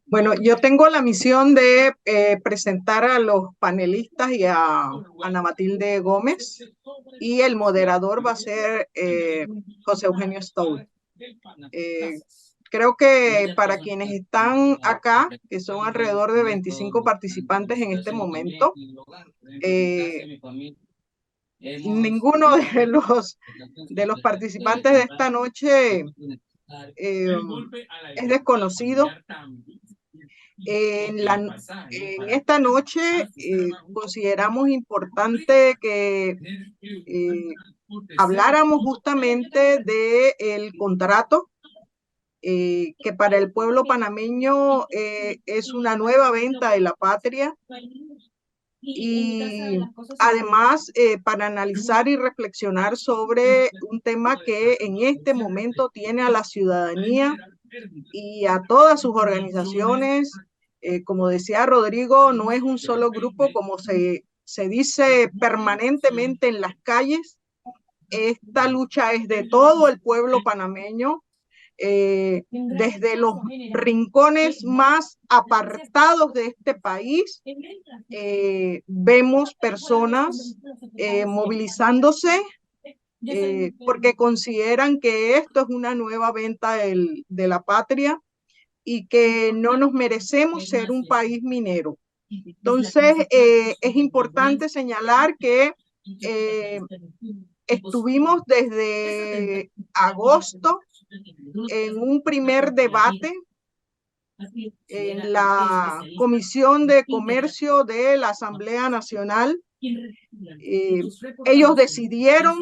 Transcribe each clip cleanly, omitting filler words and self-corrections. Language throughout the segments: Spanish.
Bueno, yo tengo la misión de presentar a los panelistas y a Ana Matilde Gómez, y el moderador va a ser José Eugenio Stoll. Eh, Creo que para quienes están acá, que son alrededor de 25 participantes en este momento, eh, ninguno de los participantes de esta noche eh, es desconocido. En esta noche consideramos importante que habláramos justamente del contrato que para el pueblo panameño es una nueva venta de la patria, y además para analizar y reflexionar sobre un tema que en este momento tiene a la ciudadanía y a todas sus organizaciones. Como decía Rodrigo, no es un solo grupo, como se dice permanentemente en las calles. Esta lucha es de todo el pueblo panameño, desde los rincones más apartados de este país. Vemos personas movilizándose porque consideran que esto es una nueva venta de la patria y que no nos merecemos ser un país minero. Entonces, es importante señalar que estuvimos desde agosto en un primer debate en la Comisión de Comercio de la Asamblea Nacional. Ellos decidieron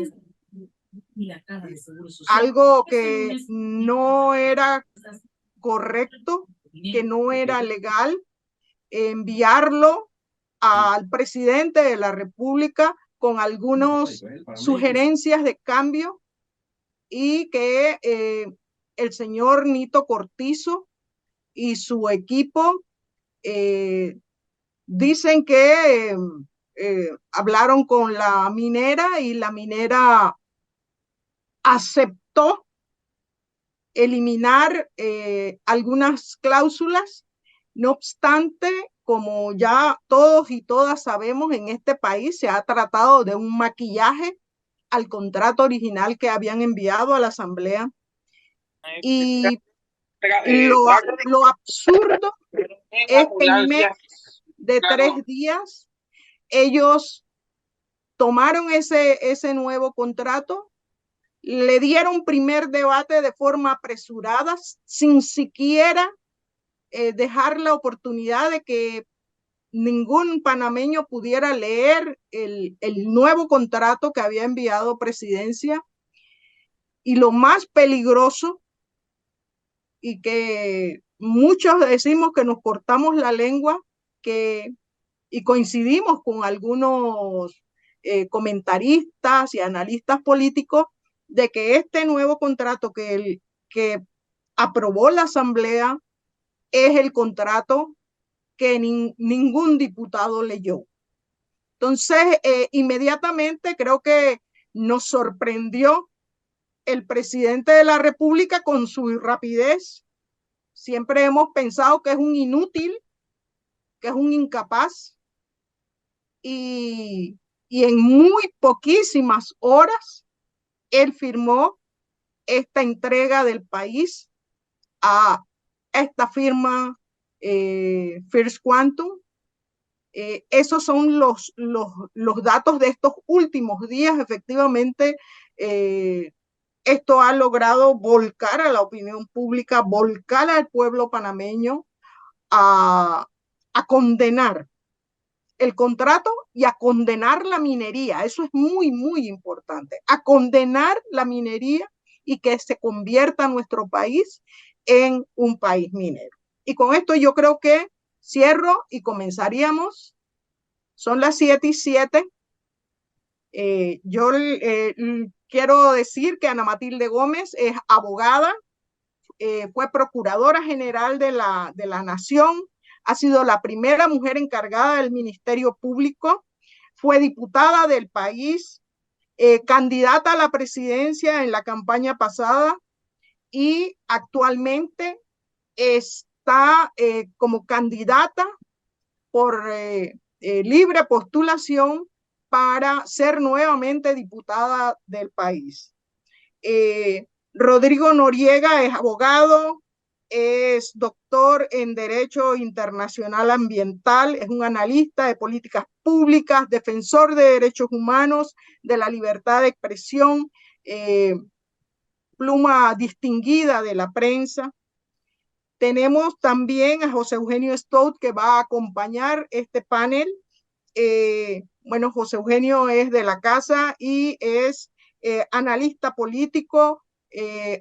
algo que no era correcto, que no era legal, enviarlo al presidente de la República con algunas sugerencias de cambio, y que el señor Nito Cortizo y su equipo dicen que hablaron con la minera y la minera aceptó eliminar algunas cláusulas. No obstante, como ya todos y todas sabemos, en este país se ha tratado de un maquillaje al contrato original que habían enviado a la Asamblea. Y lo absurdo es que en menos de 3 días ellos tomaron ese nuevo contrato, le dieron primer debate de forma apresurada, sin siquiera dejar la oportunidad de que ningún panameño pudiera leer el nuevo contrato que había enviado Presidencia. Y lo más peligroso, y que muchos decimos que nos cortamos la lengua, y coincidimos con algunos comentaristas y analistas políticos, de que este nuevo contrato que aprobó la Asamblea es el contrato que ningún diputado leyó. Entonces, inmediatamente creo que nos sorprendió el presidente de la República con su rapidez. Siempre hemos pensado que es un inútil, que es un incapaz, y, y en muy poquísimas horas él firmó esta entrega del país a esta firma First Quantum. Esos son los datos de estos últimos días. Efectivamente, esto ha logrado volcar a la opinión pública, volcar al pueblo panameño a condenar el contrato y a condenar la minería. Eso es muy, muy importante. A condenar la minería y que se convierta nuestro país en un país minero. Y con esto yo creo que cierro y comenzaríamos. Son las 7:07. Yo quiero decir que Ana Matilde Gómez es abogada, fue procuradora general de la Nación, ha sido la primera mujer encargada del Ministerio Público, fue diputada del país, candidata a la presidencia en la campaña pasada, y actualmente es está como candidata por libre postulación para ser nuevamente diputada del país. Rodrigo Noriega es abogado, es doctor en Derecho Internacional Ambiental, es un analista de políticas públicas, defensor de derechos humanos, de la libertad de expresión, pluma distinguida de la prensa. Tenemos también a José Eugenio Stout, que va a acompañar este panel. Bueno, José Eugenio es de la casa y es analista político,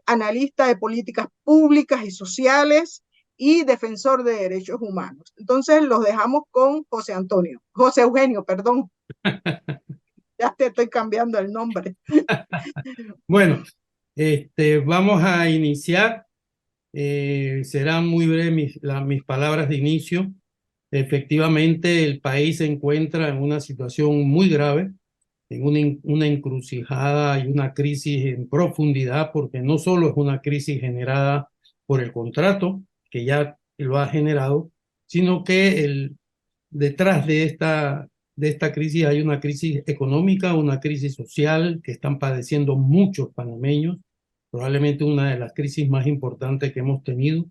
analista de políticas públicas y sociales y defensor de derechos humanos. Entonces los dejamos con José Eugenio, perdón. Ya te estoy cambiando el nombre. Bueno, vamos a iniciar. Serán muy breves mis palabras de inicio. Efectivamente, el país se encuentra en una situación muy grave, en una encrucijada y una crisis en profundidad, porque no solo es una crisis generada por el contrato, que ya lo ha generado, sino que detrás de esta crisis hay una crisis económica, una crisis social que están padeciendo muchos panameños, probablemente una de las crisis más importantes que hemos tenido.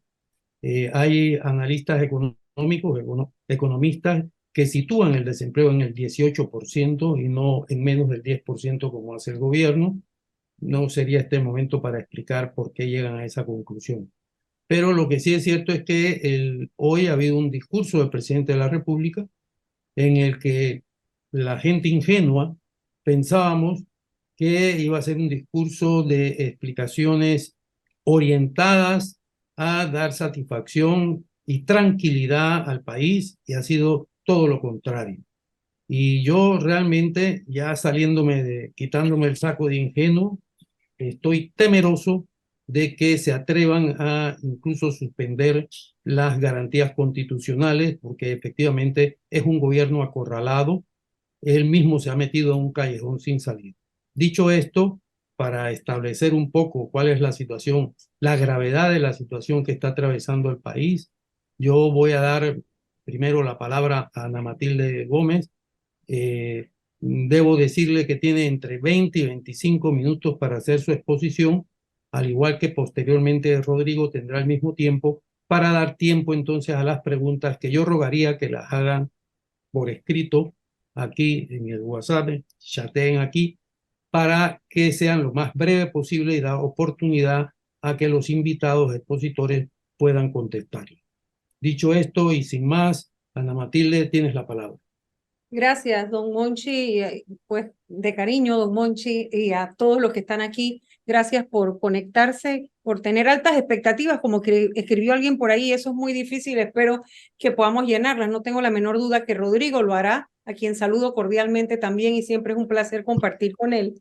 Hay analistas económicos, economistas, que sitúan el desempleo en el 18% y no en menos del 10% como hace el gobierno. No sería este momento para explicar por qué llegan a esa conclusión. Pero lo que sí es cierto es que hoy ha habido un discurso del presidente de la República en el que la gente ingenua pensábamos que iba a ser un discurso de explicaciones orientadas a dar satisfacción y tranquilidad al país, y ha sido todo lo contrario. Y yo realmente, ya quitándome el saco de ingenuo, estoy temeroso de que se atrevan a incluso suspender las garantías constitucionales, porque efectivamente es un gobierno acorralado. Él mismo se ha metido en un callejón sin salida. Dicho esto, para establecer un poco cuál es la situación, la gravedad de la situación que está atravesando el país, yo voy a dar primero la palabra a Ana Matilde Gómez. Debo decirle que tiene entre 20 y 25 minutos para hacer su exposición, al igual que posteriormente Rodrigo tendrá el mismo tiempo para dar tiempo entonces a las preguntas, que yo rogaría que las hagan por escrito aquí en el WhatsApp, chateen aquí, para que sean lo más breve posible y dar oportunidad a que los invitados expositores puedan contestar. Dicho esto y sin más, Ana Matilde, tienes la palabra. Gracias, don Monchi, pues de cariño, don Monchi, y a todos los que están aquí, gracias por conectarse, por tener altas expectativas, como que escribió alguien por ahí, eso es muy difícil, espero que podamos llenarlas, no tengo la menor duda que Rodrigo lo hará, a quien saludo cordialmente también y siempre es un placer compartir con él.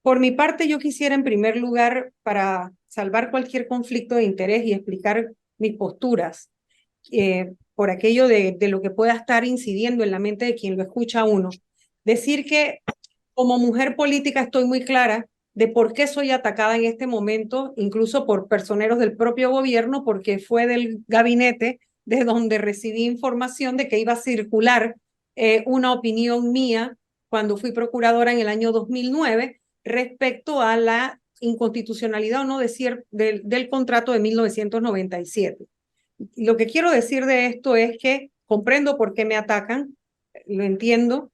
Por mi parte, yo quisiera en primer lugar, para salvar cualquier conflicto de interés y explicar mis posturas, por aquello de lo que pueda estar incidiendo en la mente de quien lo escucha a uno. Decir que como mujer política estoy muy clara de por qué soy atacada en este momento, incluso por personeros del propio gobierno, porque fue del gabinete de donde recibí información de que iba a circular una opinión mía cuando fui procuradora en el año 2009 respecto a la inconstitucionalidad o no del contrato de 1997. Lo que quiero decir de esto es que comprendo por qué me atacan, lo entiendo,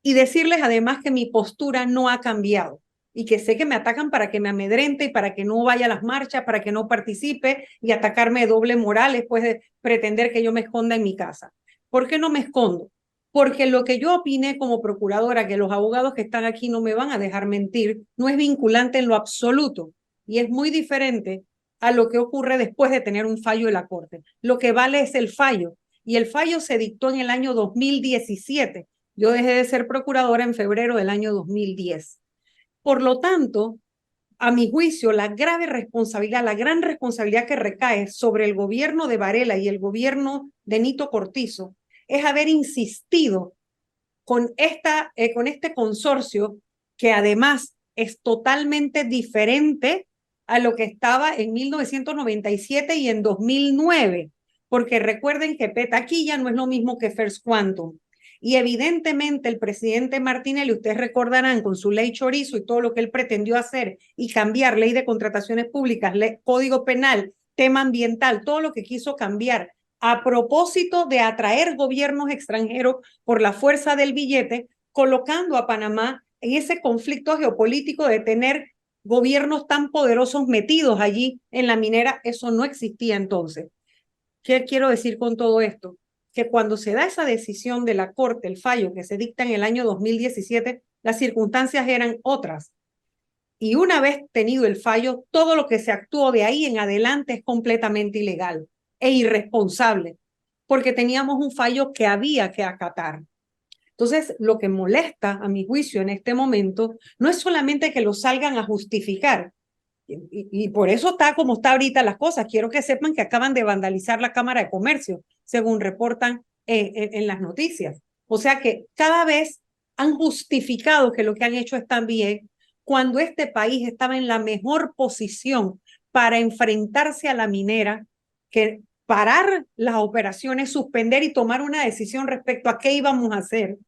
y decirles además que mi postura no ha cambiado y que sé que me atacan para que me amedrente y para que no vaya a las marchas, para que no participe y atacarme de doble moral después de pretender que yo me esconda en mi casa. ¿Por qué no me escondo? Porque lo que yo opiné como procuradora, que los abogados que están aquí no me van a dejar mentir, no es vinculante en lo absoluto y es muy diferente a lo que ocurre después de tener un fallo de la Corte. Lo que vale es el fallo, y el fallo se dictó en el año 2017. Yo dejé de ser procuradora en febrero del año 2010. Por lo tanto, a mi juicio, la grave responsabilidad, la gran responsabilidad que recae sobre el gobierno de Varela y el gobierno de Nito Cortizo es haber insistido con este consorcio, que además es totalmente diferente a lo que estaba en 1997 y en 2009, porque recuerden que Petaquilla no es lo mismo que First Quantum. Y evidentemente el presidente Martinelli, ustedes recordarán con su ley chorizo y todo lo que él pretendió hacer y cambiar ley de contrataciones públicas, código penal, tema ambiental, todo lo que quiso cambiar a propósito de atraer gobiernos extranjeros por la fuerza del billete, colocando a Panamá en ese conflicto geopolítico de tener gobiernos tan poderosos metidos allí en la minera. Eso no existía entonces. ¿Qué quiero decir con todo esto? Que cuando se da esa decisión de la Corte, el fallo que se dicta en el año 2017, las circunstancias eran otras. Y una vez tenido el fallo, todo lo que se actuó de ahí en adelante es completamente ilegal e irresponsable, porque teníamos un fallo que había que acatar. Entonces, lo que molesta, a mi juicio, en este momento, no es solamente que lo salgan a justificar, y por eso está como está ahorita las cosas. Quiero que sepan que acaban de vandalizar la Cámara de Comercio, según reportan en las noticias. O sea que cada vez han justificado que lo que han hecho está bien, cuando este país estaba en la mejor posición para enfrentarse a la minera, que parar las operaciones, suspender y tomar una decisión respecto a qué íbamos a hacer,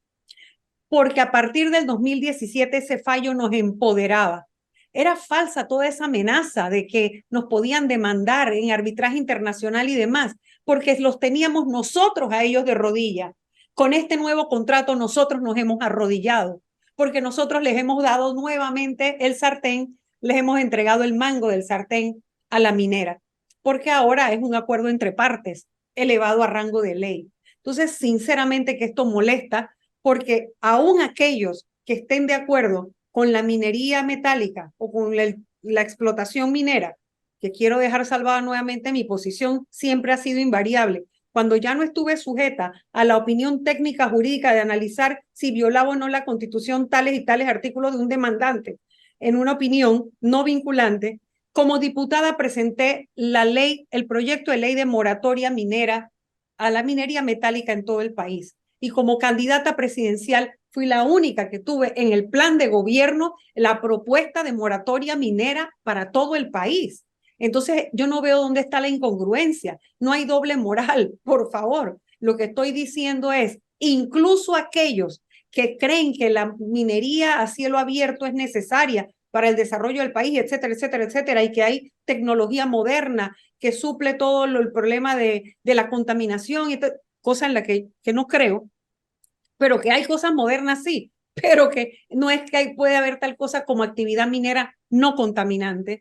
porque a partir del 2017 ese fallo nos empoderaba. Era falsa toda esa amenaza de que nos podían demandar en arbitraje internacional y demás, porque los teníamos nosotros a ellos de rodillas. Con este nuevo contrato nosotros nos hemos arrodillado, porque nosotros les hemos dado nuevamente el sartén, les hemos entregado el mango del sartén a la minera, porque ahora es un acuerdo entre partes, elevado a rango de ley. Entonces, sinceramente que esto molesta, porque aún aquellos que estén de acuerdo con la minería metálica o con la explotación minera, que quiero dejar salvada nuevamente, mi posición siempre ha sido invariable. Cuando ya no estuve sujeta a la opinión técnica jurídica de analizar si violaba o no la Constitución tales y tales artículos de un demandante, en una opinión no vinculante, como diputada presenté la ley, el proyecto de ley de moratoria minera a la minería metálica en todo el país. Y como candidata presidencial fui la única que tuve en el plan de gobierno la propuesta de moratoria minera para todo el país. Entonces, yo no veo dónde está la incongruencia. No hay doble moral, por favor. Lo que estoy diciendo es, incluso aquellos que creen que la minería a cielo abierto es necesaria para el desarrollo del país, etcétera, etcétera, etcétera, y que hay tecnología moderna que suple todo el problema de la contaminación, y cosa en la que no creo, pero que hay cosas modernas, sí, pero que no es que puede haber tal cosa como actividad minera no contaminante.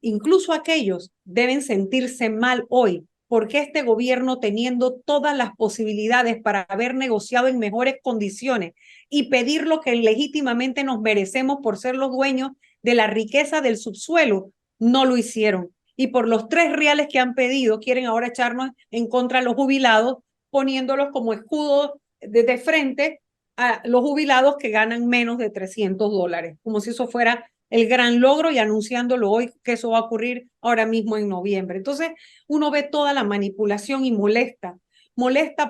Incluso aquellos deben sentirse mal hoy, porque este gobierno, teniendo todas las posibilidades para haber negociado en mejores condiciones y pedir lo que legítimamente nos merecemos por ser los dueños de la riqueza del subsuelo, no lo hicieron. Y por los 3 reales que han pedido, quieren ahora echarnos en contra de los jubilados, poniéndolos como escudo de frente a los jubilados que ganan menos de $300, como si eso fuera el gran logro, y anunciándolo hoy que eso va a ocurrir ahora mismo en noviembre. Entonces, uno ve toda la manipulación y molesta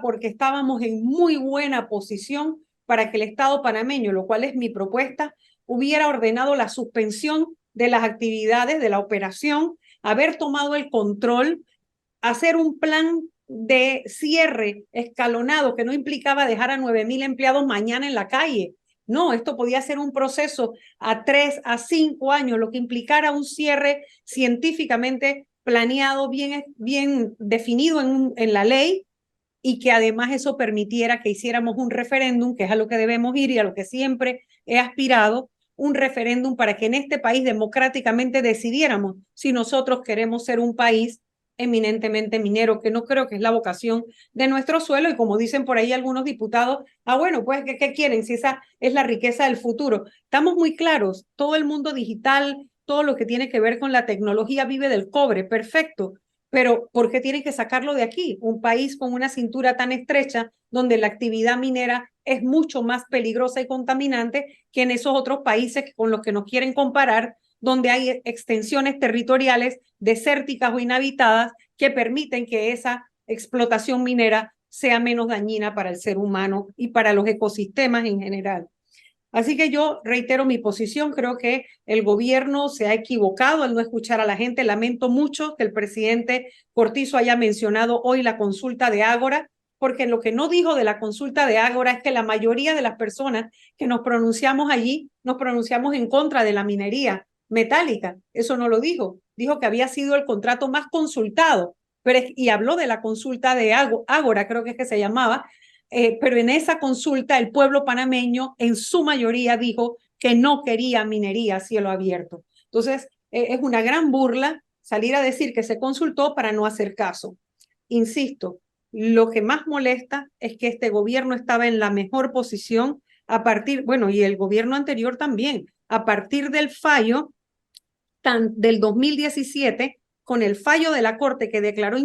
porque estábamos en muy buena posición para que el Estado panameño, lo cual es mi propuesta, hubiera ordenado la suspensión de las actividades de la operación, haber tomado el control, hacer un plan de cierre escalonado que no implicaba dejar a 9,000 empleados mañana en la calle. No, esto podía ser un proceso a 3 a 5 años, lo que implicara un cierre científicamente planeado, bien definido en la ley, y que además eso permitiera que hiciéramos un referéndum, que es a lo que debemos ir y a lo que siempre he aspirado, un referéndum para que en este país democráticamente decidiéramos si nosotros queremos ser un país eminentemente minero, que no creo que es la vocación de nuestro suelo. Y como dicen por ahí algunos diputados, bueno, pues ¿qué quieren si esa es la riqueza del futuro? Estamos muy claros, todo el mundo digital, todo lo que tiene que ver con la tecnología vive del cobre, perfecto, pero ¿por qué tienen que sacarlo de aquí? Un país con una cintura tan estrecha, donde la actividad minera es mucho más peligrosa y contaminante que en esos otros países con los que nos quieren comparar, donde hay extensiones territoriales desérticas o inhabitadas que permiten que esa explotación minera sea menos dañina para el ser humano y para los ecosistemas en general. Así que yo reitero mi posición, creo que el gobierno se ha equivocado al no escuchar a la gente. Lamento mucho que el presidente Cortizo haya mencionado hoy la consulta de Ágora, porque lo que no dijo de la consulta de Ágora es que la mayoría de las personas que nos pronunciamos allí, nos pronunciamos en contra de la minería metálica. Eso no lo dijo. Dijo que había sido el contrato más consultado, y habló de la consulta de Ágora, creo que es que se llamaba, pero en esa consulta el pueblo panameño en su mayoría dijo que no quería minería a cielo abierto. Entonces, es una gran burla salir a decir que se consultó para no hacer caso. Insisto, lo que más molesta es que este gobierno estaba en la mejor posición a partir, bueno, y el gobierno anterior también, a partir del fallo del 2017, con el fallo de la Corte que declaró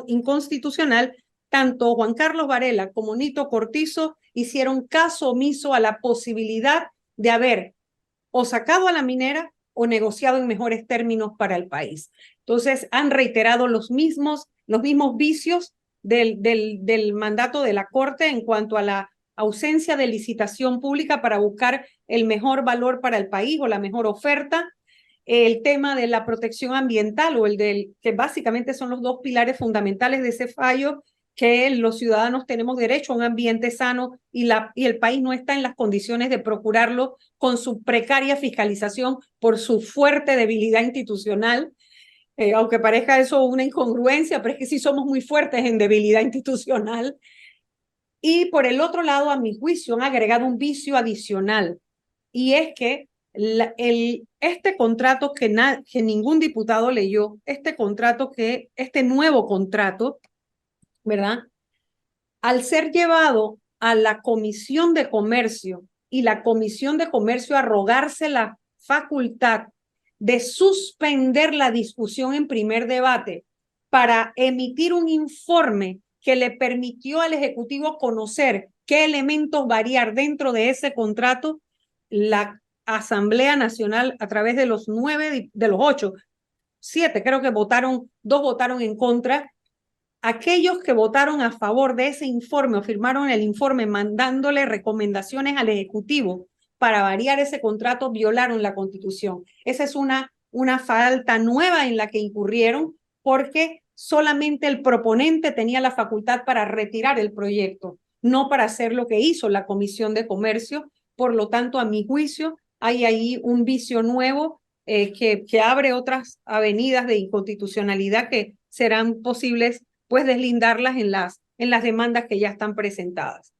inconstitucional, tanto Juan Carlos Varela como Nito Cortizo hicieron caso omiso a la posibilidad de haber o sacado a la minera o negociado en mejores términos para el país. Entonces, han reiterado los mismos vicios del mandato de la Corte en cuanto a la ausencia de licitación pública para buscar el mejor valor para el país o la mejor oferta, el tema de la protección ambiental que básicamente son los dos pilares fundamentales de ese fallo, que los ciudadanos tenemos derecho a un ambiente sano y el país no está en las condiciones de procurarlo con su precaria fiscalización por su fuerte debilidad institucional. Aunque parezca eso una incongruencia, pero es que sí somos muy fuertes en debilidad institucional. Y por el otro lado, a mi juicio, han agregado un vicio adicional, y es que este contrato que ningún diputado leyó, este nuevo contrato, ¿verdad? Al ser llevado a la Comisión de Comercio y la Comisión de Comercio arrogarse la facultad de suspender la discusión en primer debate para emitir un informe que le permitió al Ejecutivo conocer qué elementos variar dentro de ese contrato, la Asamblea Nacional, a través de los 8, 7 creo que votaron, 2 votaron en contra. Aquellos que votaron a favor de ese informe o firmaron el informe mandándole recomendaciones al Ejecutivo para variar ese contrato violaron la Constitución. Esa es una falta nueva en la que incurrieron, porque solamente el proponente tenía la facultad para retirar el proyecto, no para hacer lo que hizo la Comisión de Comercio. Por lo tanto, a mi juicio, hay ahí un vicio nuevo que abre otras avenidas de inconstitucionalidad que serán posibles pues deslindarlas en las demandas que ya están presentadas.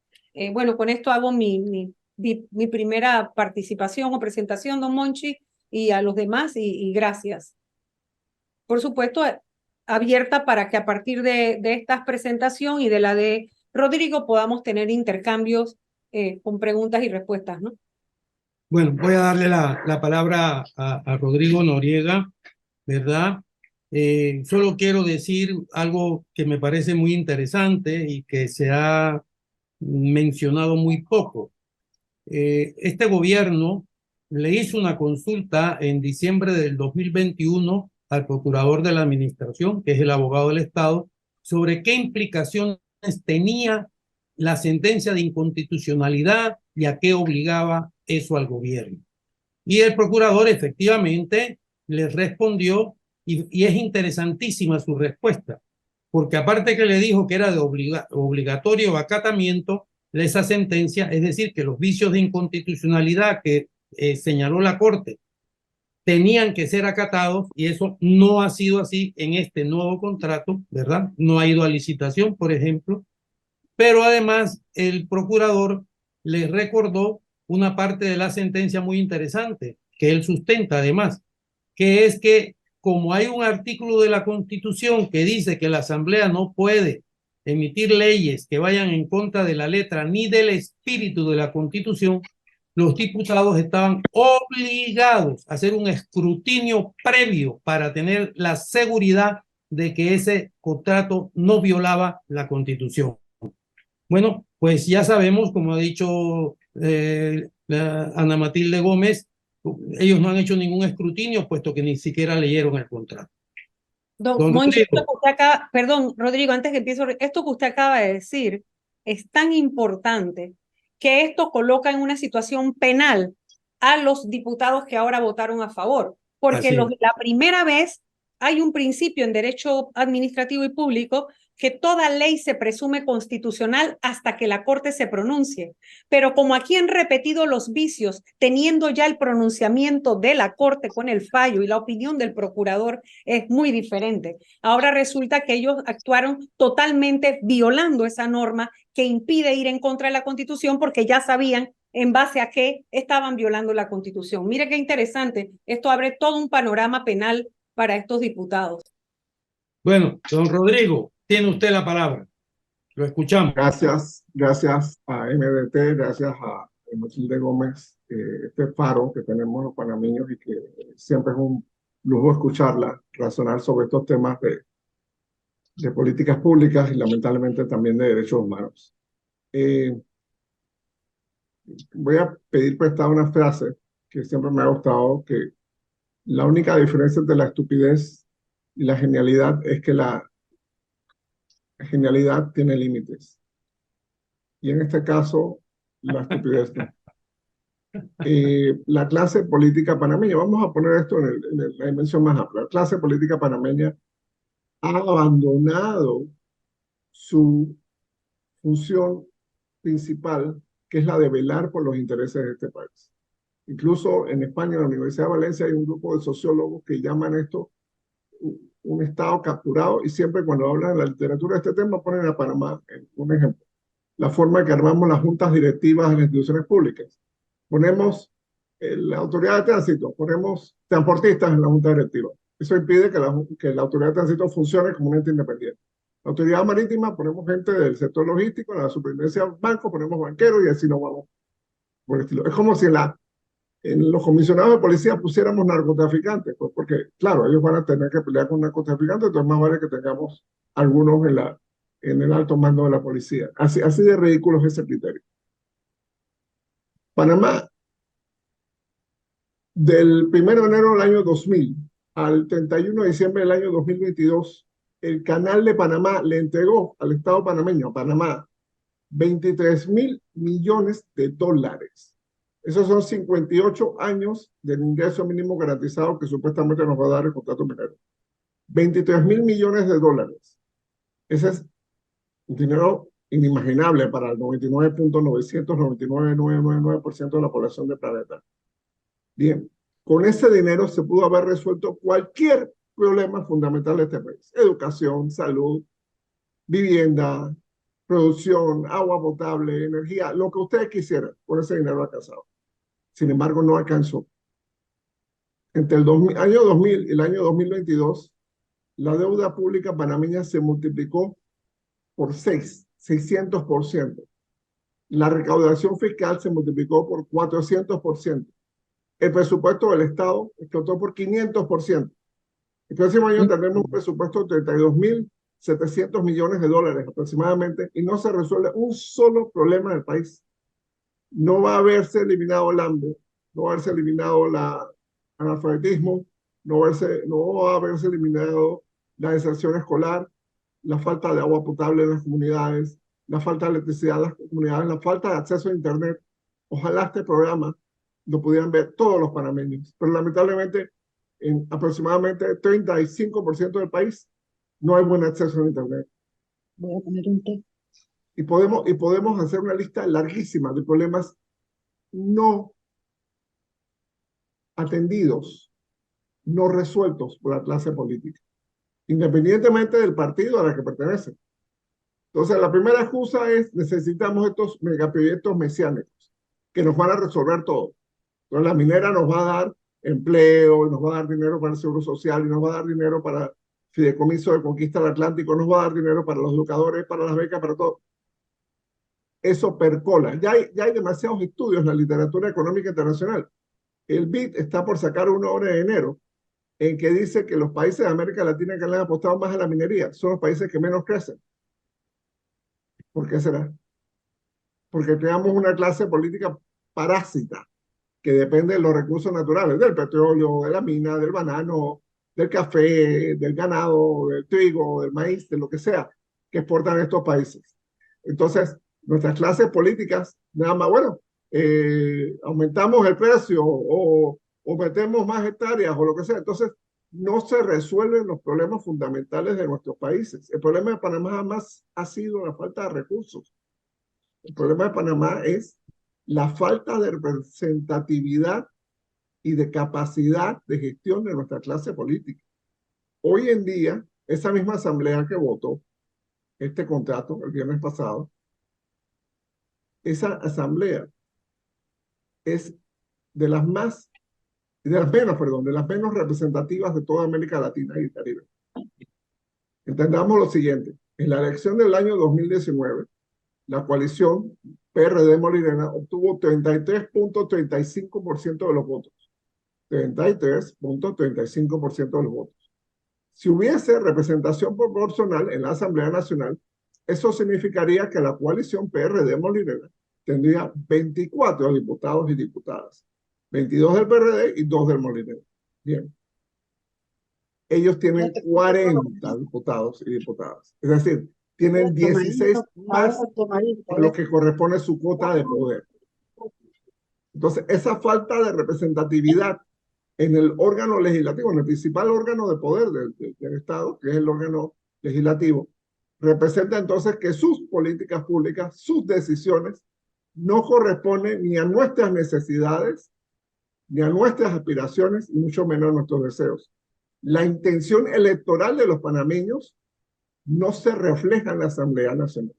Bueno, con esto hago mi primera participación o presentación, don Monchi, y a los demás, y gracias. Por supuesto, abierta para que a partir de esta presentación y de la de Rodrigo podamos tener intercambios con preguntas y respuestas, ¿no? Bueno, voy a darle la palabra a Rodrigo Noriega, ¿verdad? Solo quiero decir algo que me parece muy interesante y que se ha mencionado muy poco. Este gobierno le hizo una consulta en diciembre del 2021 al procurador de la administración, que es el abogado del Estado, sobre qué implicaciones tenía la sentencia de inconstitucionalidad y a qué obligaba eso al gobierno. Y el procurador efectivamente le respondió, y es interesantísima su respuesta, porque aparte que le dijo que era de obligatorio acatamiento de esa sentencia, es decir, que los vicios de inconstitucionalidad que señaló la Corte tenían que ser acatados, y eso no ha sido así en este nuevo contrato, ¿verdad? No ha ido a licitación, por ejemplo, pero además el procurador le recordó una parte de la sentencia muy interesante, que él sustenta además, que es que como hay un artículo de la Constitución que dice que la Asamblea no puede emitir leyes que vayan en contra de la letra ni del espíritu de la Constitución, los diputados estaban obligados a hacer un escrutinio previo para tener la seguridad de que ese contrato no violaba la Constitución. Bueno, pues ya sabemos, como ha dicho Ana Matilde Gómez, ellos no han hecho ningún escrutinio, puesto que ni siquiera leyeron el contrato. Don Monchi, perdón, Rodrigo, antes que empiece, esto que usted acaba de decir es tan importante que esto coloca en una situación penal a los diputados que ahora votaron a favor, porque la primera vez hay un principio en derecho administrativo y público que toda ley se presume constitucional hasta que la Corte se pronuncie. Pero como aquí han repetido los vicios, teniendo ya el pronunciamiento de la Corte con el fallo y la opinión del procurador es muy diferente. Ahora resulta que ellos actuaron totalmente violando esa norma que impide ir en contra de la Constitución porque ya sabían en base a qué estaban violando la Constitución. Mire qué interesante. Esto abre todo un panorama penal para estos diputados. Bueno, don Rodrigo, tiene usted la palabra. Lo escuchamos. Gracias a MDT, gracias a Matilde Gómez, este faro que tenemos los panameños y que siempre es un lujo escucharla, razonar sobre estos temas de políticas públicas y lamentablemente también de derechos humanos. Voy a pedir prestada una frase que siempre me ha gustado, que la única diferencia entre la estupidez y la genialidad es que la genialidad tiene límites. Y en este caso, la estupidez no. La clase política panameña, vamos a poner esto en la dimensión más amplia, la clase política panameña ha abandonado su función principal, que es la de velar por los intereses de este país. Incluso en España, en la Universidad de Valencia, hay un grupo de sociólogos que llaman esto un Estado capturado, y siempre cuando hablan en la literatura de este tema ponen a Panamá en un ejemplo. La forma en que armamos las juntas directivas de las instituciones públicas. Ponemos la autoridad de tránsito, ponemos transportistas en la junta directiva. Eso impide que la autoridad de tránsito funcione como un ente independiente. La autoridad marítima, ponemos gente del sector logístico, la superintendencia del banco, ponemos banqueros y así nos vamos por el estilo. Es como si en los comisionados de policía pusiéramos narcotraficantes, pues porque, claro, ellos van a tener que pelear con narcotraficantes, entonces más vale que tengamos algunos en el alto mando de la policía. Así de ridículo es ese criterio. Panamá, del 1 de enero del año 2000 al 31 de diciembre del año 2022, el Canal de Panamá le entregó al Estado panameño, a Panamá, 23.000 millones de dólares. Esos son 58 años del ingreso mínimo garantizado que supuestamente nos va a dar el contrato minero. 23.000 millones de dólares. Ese es un dinero inimaginable para el 99.999% de la población del planeta. Bien, con ese dinero se pudo haber resuelto cualquier problema fundamental de este país. Educación, salud, vivienda, producción, agua potable, energía, lo que ustedes quisieran, con ese dinero alcanzado. Sin embargo, no alcanzó. Entre el año 2000 y el año 2022, la deuda pública panameña se multiplicó por 600%. La recaudación fiscal se multiplicó por 400%. El presupuesto del Estado explotó por 500%. El próximo año tendremos un presupuesto de 32.700 millones de dólares aproximadamente y no se resuelve un solo problema del país. No va a haberse eliminado el hambre, no va a haberse eliminado el analfabetismo, no va a haberse eliminado la deserción escolar, la falta de agua potable en las comunidades, la falta de electricidad en las comunidades, la falta de acceso a Internet. Ojalá este programa lo pudieran ver todos los panameños, pero lamentablemente en aproximadamente 35% del país no hay buen acceso a Internet. Voy a poner un té. Y podemos hacer una lista larguísima de problemas no atendidos, no resueltos por la clase política, independientemente del partido a la que pertenecen. Entonces, la primera excusa es: necesitamos estos megaproyectos mesiánicos que nos van a resolver todo. Entonces, la minera nos va a dar empleo, y nos va a dar dinero para el seguro social, y nos va a dar dinero para el fideicomiso de conquista del Atlántico, nos va a dar dinero para los educadores, para las becas, para todo. Eso percola. Ya hay demasiados estudios en la literatura económica internacional. El BID está por sacar una obra de enero en que dice que los países de América Latina que le han apostado más a la minería son los países que menos crecen. ¿Por qué será? Porque creamos una clase política parásita que depende de los recursos naturales, del petróleo, de la mina, del banano, del café, del ganado, del trigo, del maíz, de lo que sea, que exportan estos países. Entonces, Nuestras clases políticas, nada más, bueno, aumentamos el precio o metemos más hectáreas o lo que sea. Entonces, no se resuelven los problemas fundamentales de nuestros países. El problema de Panamá jamás ha sido la falta de recursos. El problema de Panamá es la falta de representatividad y de capacidad de gestión de nuestra clase política. Hoy en día, esa misma asamblea que votó este contrato el viernes pasado, esa asamblea es de las menos representativas de toda América Latina y el Caribe. Entendamos lo siguiente, en la elección del año 2019, la coalición PRD-Molirena obtuvo 33.35% de los votos. 33.35% de los votos. Si hubiese representación proporcional en la Asamblea Nacional, eso significaría que la coalición PRD-Molirena tendría 24 diputados y diputadas. 22 del PRD y 2 del Molinero. Bien. Ellos tienen 40 diputados y diputadas. Es decir, tienen 16 más a lo que corresponde a su cuota de poder. Entonces, esa falta de representatividad en el órgano legislativo, en el principal órgano de poder del Estado, que es el órgano legislativo, representa entonces que sus políticas públicas, sus decisiones, no corresponden ni a nuestras necesidades, ni a nuestras aspiraciones, y mucho menos a nuestros deseos. La intención electoral de los panameños no se refleja en la Asamblea Nacional.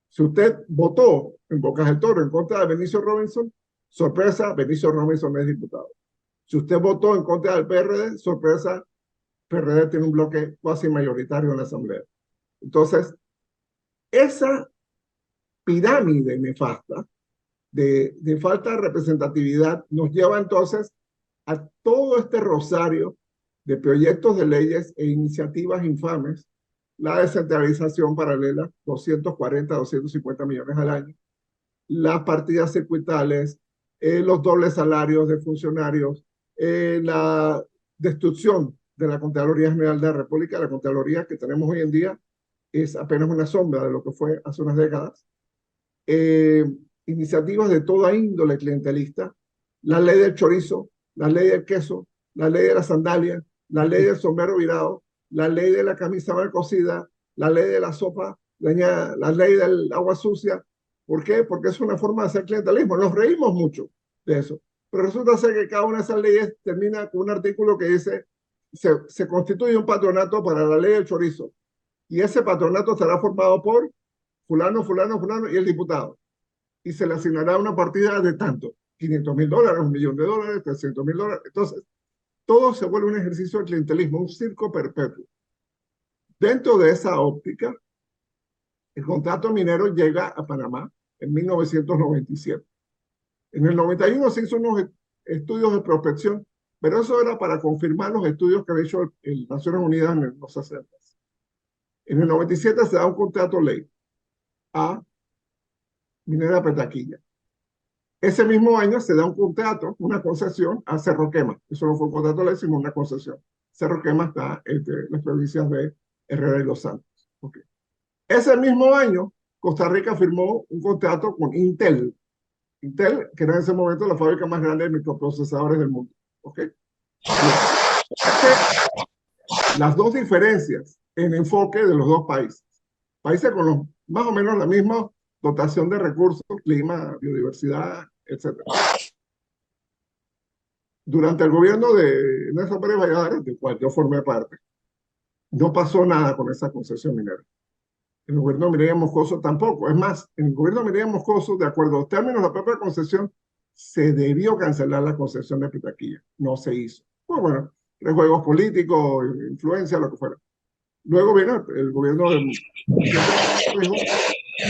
Si usted votó en Bocas del Toro en contra de Benicio Robinson, sorpresa, Benicio Robinson es diputado. Si usted votó en contra del PRD, sorpresa, PRD tiene un bloque cuasi mayoritario en la Asamblea. Entonces, esa pirámide nefasta de falta de representatividad nos lleva entonces a todo este rosario de proyectos de leyes e iniciativas infames, la descentralización paralela, 240, 250 millones al año, las partidas circuitales, los dobles salarios de funcionarios, la destrucción de la Contraloría General de la República. La Contraloría que tenemos hoy en día es apenas una sombra de lo que fue hace unas décadas. Iniciativas de toda índole clientelista, la ley del chorizo, la ley del queso, la ley de la sandalia, la ley del sombrero virado, la ley de la camisa mal cocida, la ley de la sopa dañada, la ley del agua sucia. ¿Por qué? Porque es una forma de hacer clientelismo. Nos reímos mucho de eso. Pero resulta ser que cada una de esas leyes termina con un artículo que dice se constituye un patronato para la ley del chorizo. Y ese patronato estará formado por fulano, fulano, fulano y el diputado. Y se le asignará una partida de tanto, $500,000, $1,000,000, $300,000. Entonces, todo se vuelve un ejercicio de clientelismo, un circo perpetuo. Dentro de esa óptica, el contrato minero llega a Panamá en 1997. En el 91 se hizo unos estudios de prospección, pero eso era para confirmar los estudios que había hecho Naciones Unidas en los 60. En el 97 se da un contrato ley a Minera Petaquilla. Ese mismo año se da un contrato, una concesión a Cerro Quema. Eso no fue un contrato ley, sino una concesión. Cerro Quema está entre las provincias de Herrera y Los Santos. Okay. Ese mismo año, Costa Rica firmó un contrato con Intel. Intel, que era en ese momento la fábrica más grande de microprocesadores del mundo. ¿Okay? Las dos diferencias en enfoque de los dos países. Países con más o menos la misma dotación de recursos, clima, biodiversidad, etc. Durante el gobierno de Néstor Pérez Valladares, del cual yo formé parte, no pasó nada con esa concesión minera. En el gobierno de Mireya Moscoso tampoco. Es más, en el gobierno de Mireya Moscoso, de acuerdo a los términos de la propia concesión, se debió cancelar la concesión de Petaquilla. No se hizo. Pues bueno, rejuegos políticos, influencia, lo que fuera. Luego vino el gobierno de...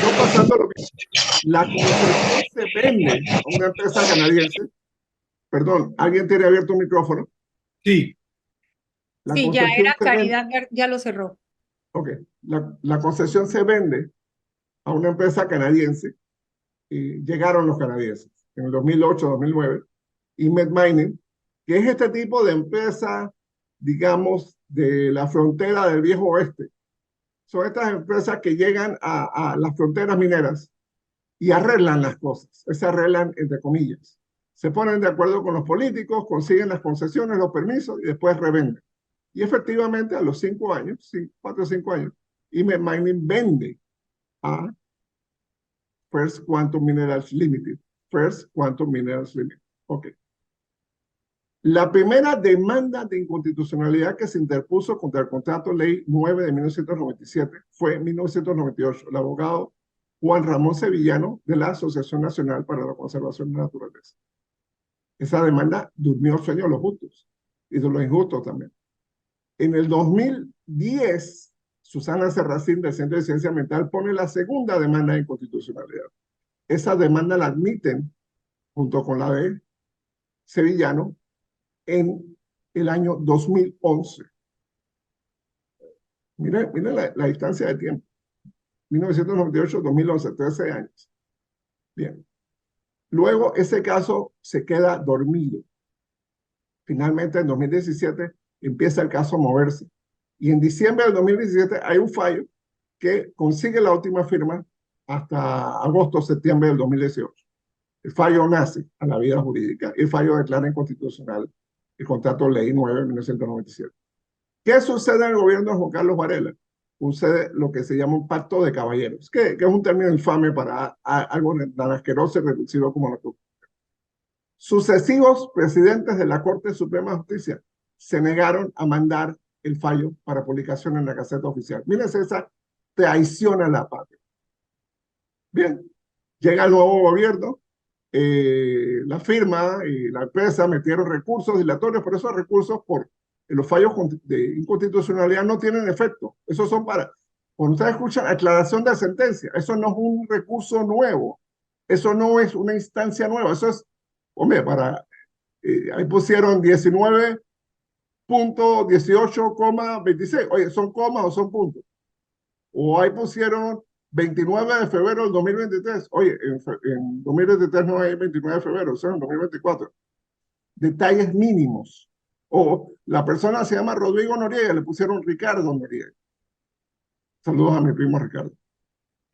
No pasando lo mismo. La concesión se vende a una empresa canadiense. Perdón, ¿alguien tiene abierto un micrófono? Sí. Sí, ya era Caridad, ya lo cerró. Ok, la concesión se vende a una empresa canadiense y llegaron los canadienses en el 2008-2009 y Met Mining, que es este tipo de empresa, digamos, de la frontera del viejo oeste, son estas empresas que llegan a las fronteras mineras y arreglan las cosas. Se arreglan entre comillas. Se ponen de acuerdo con los políticos, consiguen las concesiones, los permisos y después revenden. Y efectivamente a los 5 años, 4 o 5 años, IME Mining vende a First Quantum Minerals Limited. First Quantum Minerals Limited. Ok. La primera demanda de inconstitucionalidad que se interpuso contra el contrato ley 9 de 1997 fue en 1998. El abogado Juan Ramón Sevillano de la Asociación Nacional para la Conservación de la Naturaleza. Esa demanda durmió el sueño de los justos y de los injustos también. En el 2010, Susana Serracín del Centro de Ciencia Ambiental pone la segunda demanda de inconstitucionalidad. Esa demanda la admiten junto con la de Sevillano en el año 2011. Miren la distancia de tiempo. 1998-2011, 13 años. Bien. Luego ese caso se queda dormido. Finalmente en 2017 empieza el caso a moverse. Y en diciembre del 2017 hay un fallo que consigue la última firma hasta agosto o septiembre del 2018. El fallo nace a la vida jurídica y el fallo declara inconstitucional el contrato ley 9 de 1997. ¿Qué sucede en el gobierno de Juan Carlos Varela? Sucede lo que se llama un pacto de caballeros, que es un término infame para algo tan asqueroso y reducido como lo que ocurre. Sucesivos presidentes de la Corte Suprema de Justicia se negaron a mandar el fallo para publicación en la Gaceta Oficial. Mírense esa traición a la patria. Bien, llega el nuevo gobierno, la firma y la empresa metieron recursos dilatorios, pero esos recursos por los fallos de inconstitucionalidad no tienen efecto. Esos son para, cuando ustedes escuchan aclaración de sentencia, eso no es un recurso nuevo, eso no es una instancia nueva, eso es, hombre, ahí pusieron 19.18,26, oye, ¿son comas o son puntos? O ahí pusieron 29 de febrero del 2023, oye, en 2023 no hay 29 de febrero, son en 2024. Detalles mínimos. O la persona se llama Rodrigo Noriega, le pusieron Ricardo Noriega. Saludos a mi primo Ricardo.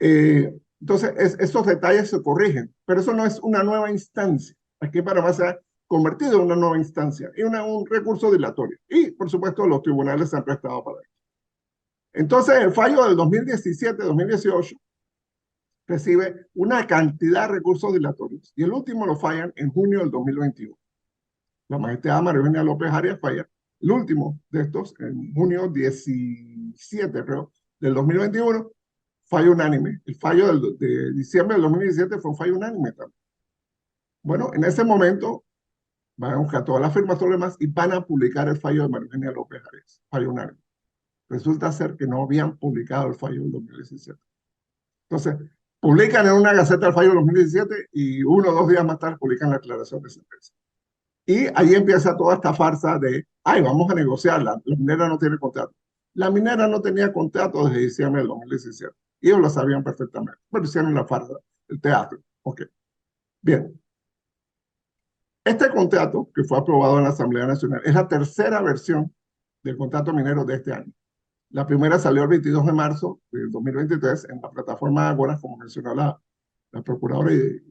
Entonces, estos detalles se corrigen, pero eso no es una nueva instancia. Aquí Panamá se ha convertido en una nueva instancia y un recurso dilatorio. Y, por supuesto, los tribunales se han prestado para eso. Entonces, el fallo del 2017-2018 recibe una cantidad de recursos dilatorios y el último lo fallan en junio del 2021. La magistrada María Eugenia López Arias falla el último de estos en junio 17, creo, del 2021, fallo unánime. El fallo de diciembre del 2017 fue un fallo unánime también. Bueno, en ese momento van a buscar todas las firmas, todo lo demás, y van a publicar el fallo de María Eugenia López Arias, fallo unánime. Resulta ser que no habían publicado el fallo del 2017. Entonces, publican en una gaceta el fallo del 2017 y 1 o 2 días más tarde publican la aclaración de sentencia. Y ahí empieza toda esta farsa de, ay, vamos a negociarla, la minera no tiene contrato. La minera no tenía contrato desde diciembre del 2017. Y ellos lo sabían perfectamente, pero hicieron la farsa, el teatro. Ok. Bien. Este contrato, que fue aprobado en la Asamblea Nacional, es la tercera versión del contrato minero de este año. La primera salió el 22 de marzo del 2023 en la plataforma Ágora, como mencionó la procuradora y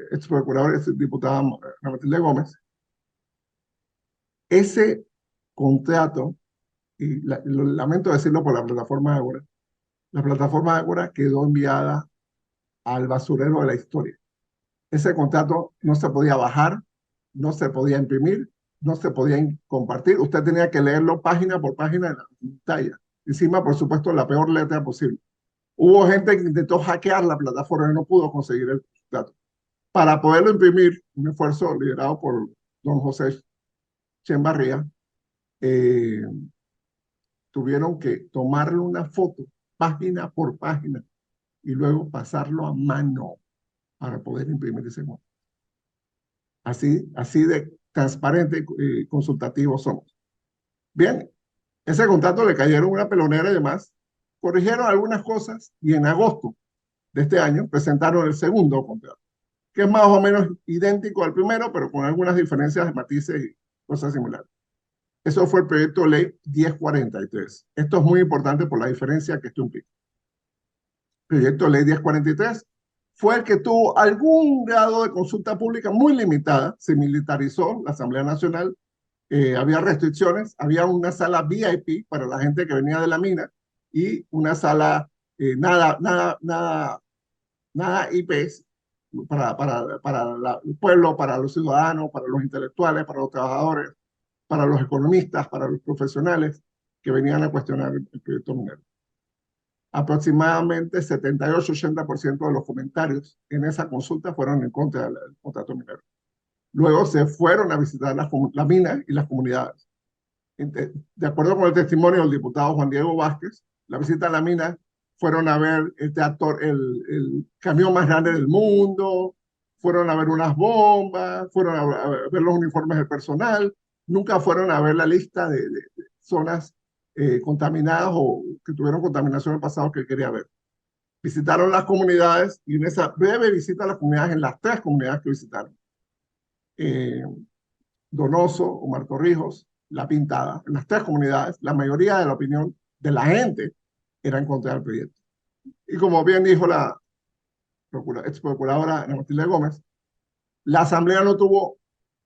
ex procuradora y diputada Matilde Gómez. Ese contrato, y lamento decirlo por la plataforma Ágora quedó enviada al basurero de la historia. Ese contrato no se podía bajar, no se podía imprimir, no se podía compartir. Usted tenía que leerlo página por página en la pantalla. Encima, por supuesto, la peor letra posible. Hubo gente que intentó hackear la plataforma y no pudo conseguir el contrato. Para poderlo imprimir, un esfuerzo liderado por don José Chembarría, tuvieron que tomarle una foto página por página y luego pasarlo a mano para poder imprimir ese contrato. Así de transparente y consultativo somos. Bien, ese contrato le cayeron una pelonera y demás, corrigieron algunas cosas y en agosto de este año presentaron el segundo contrato, que es más o menos idéntico al primero, pero con algunas diferencias de matices y cosas similares. Eso fue el proyecto de ley 1043. Esto es muy importante por la diferencia que esto implica. proyecto de ley 1043, fue el que tuvo algún grado de consulta pública muy limitada, se militarizó la Asamblea Nacional, había restricciones, había una sala VIP para la gente que venía de la mina y una sala nada IPs para el pueblo, para los ciudadanos, para los intelectuales, para los trabajadores, para los economistas, para los profesionales que venían a cuestionar el proyecto minero. Aproximadamente 78-80% de los comentarios en esa consulta fueron en contra del contrato minero. Luego se fueron a visitar la mina y las comunidades. De acuerdo con el testimonio del diputado Juan Diego Vázquez, la visita a la mina fueron a ver el camión más grande del mundo, fueron a ver unas bombas, fueron a ver los uniformes del personal, nunca fueron a ver la lista de zonas contaminadas o que tuvieron contaminación en el pasado que él quería ver. Visitaron las comunidades y en esa breve visita a las comunidades, en las 3 comunidades que visitaron, Donoso, Omar Torrijos, La Pintada, en las 3 comunidades, la mayoría de la opinión de la gente era en contra del proyecto. Y como bien dijo la ex procuradora Ana Matilde Gómez, la Asamblea no tuvo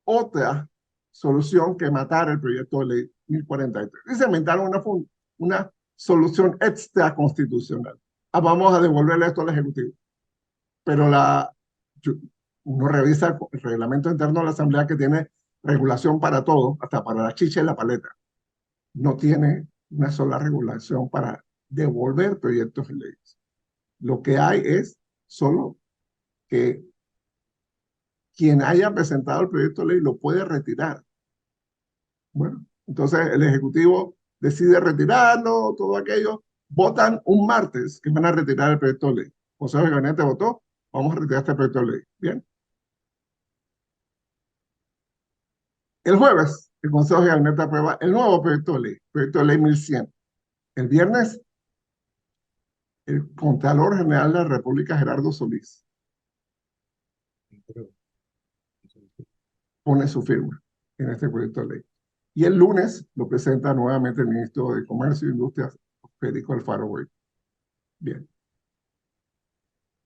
otra solución que matar el proyecto de ley 1043. Y se inventaron una solución extraconstitucional. Vamos a devolverle esto al Ejecutivo. Pero uno revisa el reglamento interno de la Asamblea, que tiene regulación para todo, hasta para la chicha y la paleta. No tiene una sola regulación para devolver proyectos de leyes. Lo que hay es solo que quien haya presentado el proyecto de ley lo puede retirar. Bueno, entonces el Ejecutivo decide retirarlo, todo aquello. Votan un martes que van a retirar el proyecto de ley. El Consejo de Gabinete votó, vamos a retirar este proyecto de ley. Bien. El jueves, el Consejo de Gabinete aprueba el nuevo proyecto de ley 1100. El viernes, el Contralor General de la República, Gerardo Solís, pone su firma en este proyecto de ley. Y el lunes lo presenta nuevamente el ministro de Comercio e Industrias, Federico Alfaro Boy. Bien.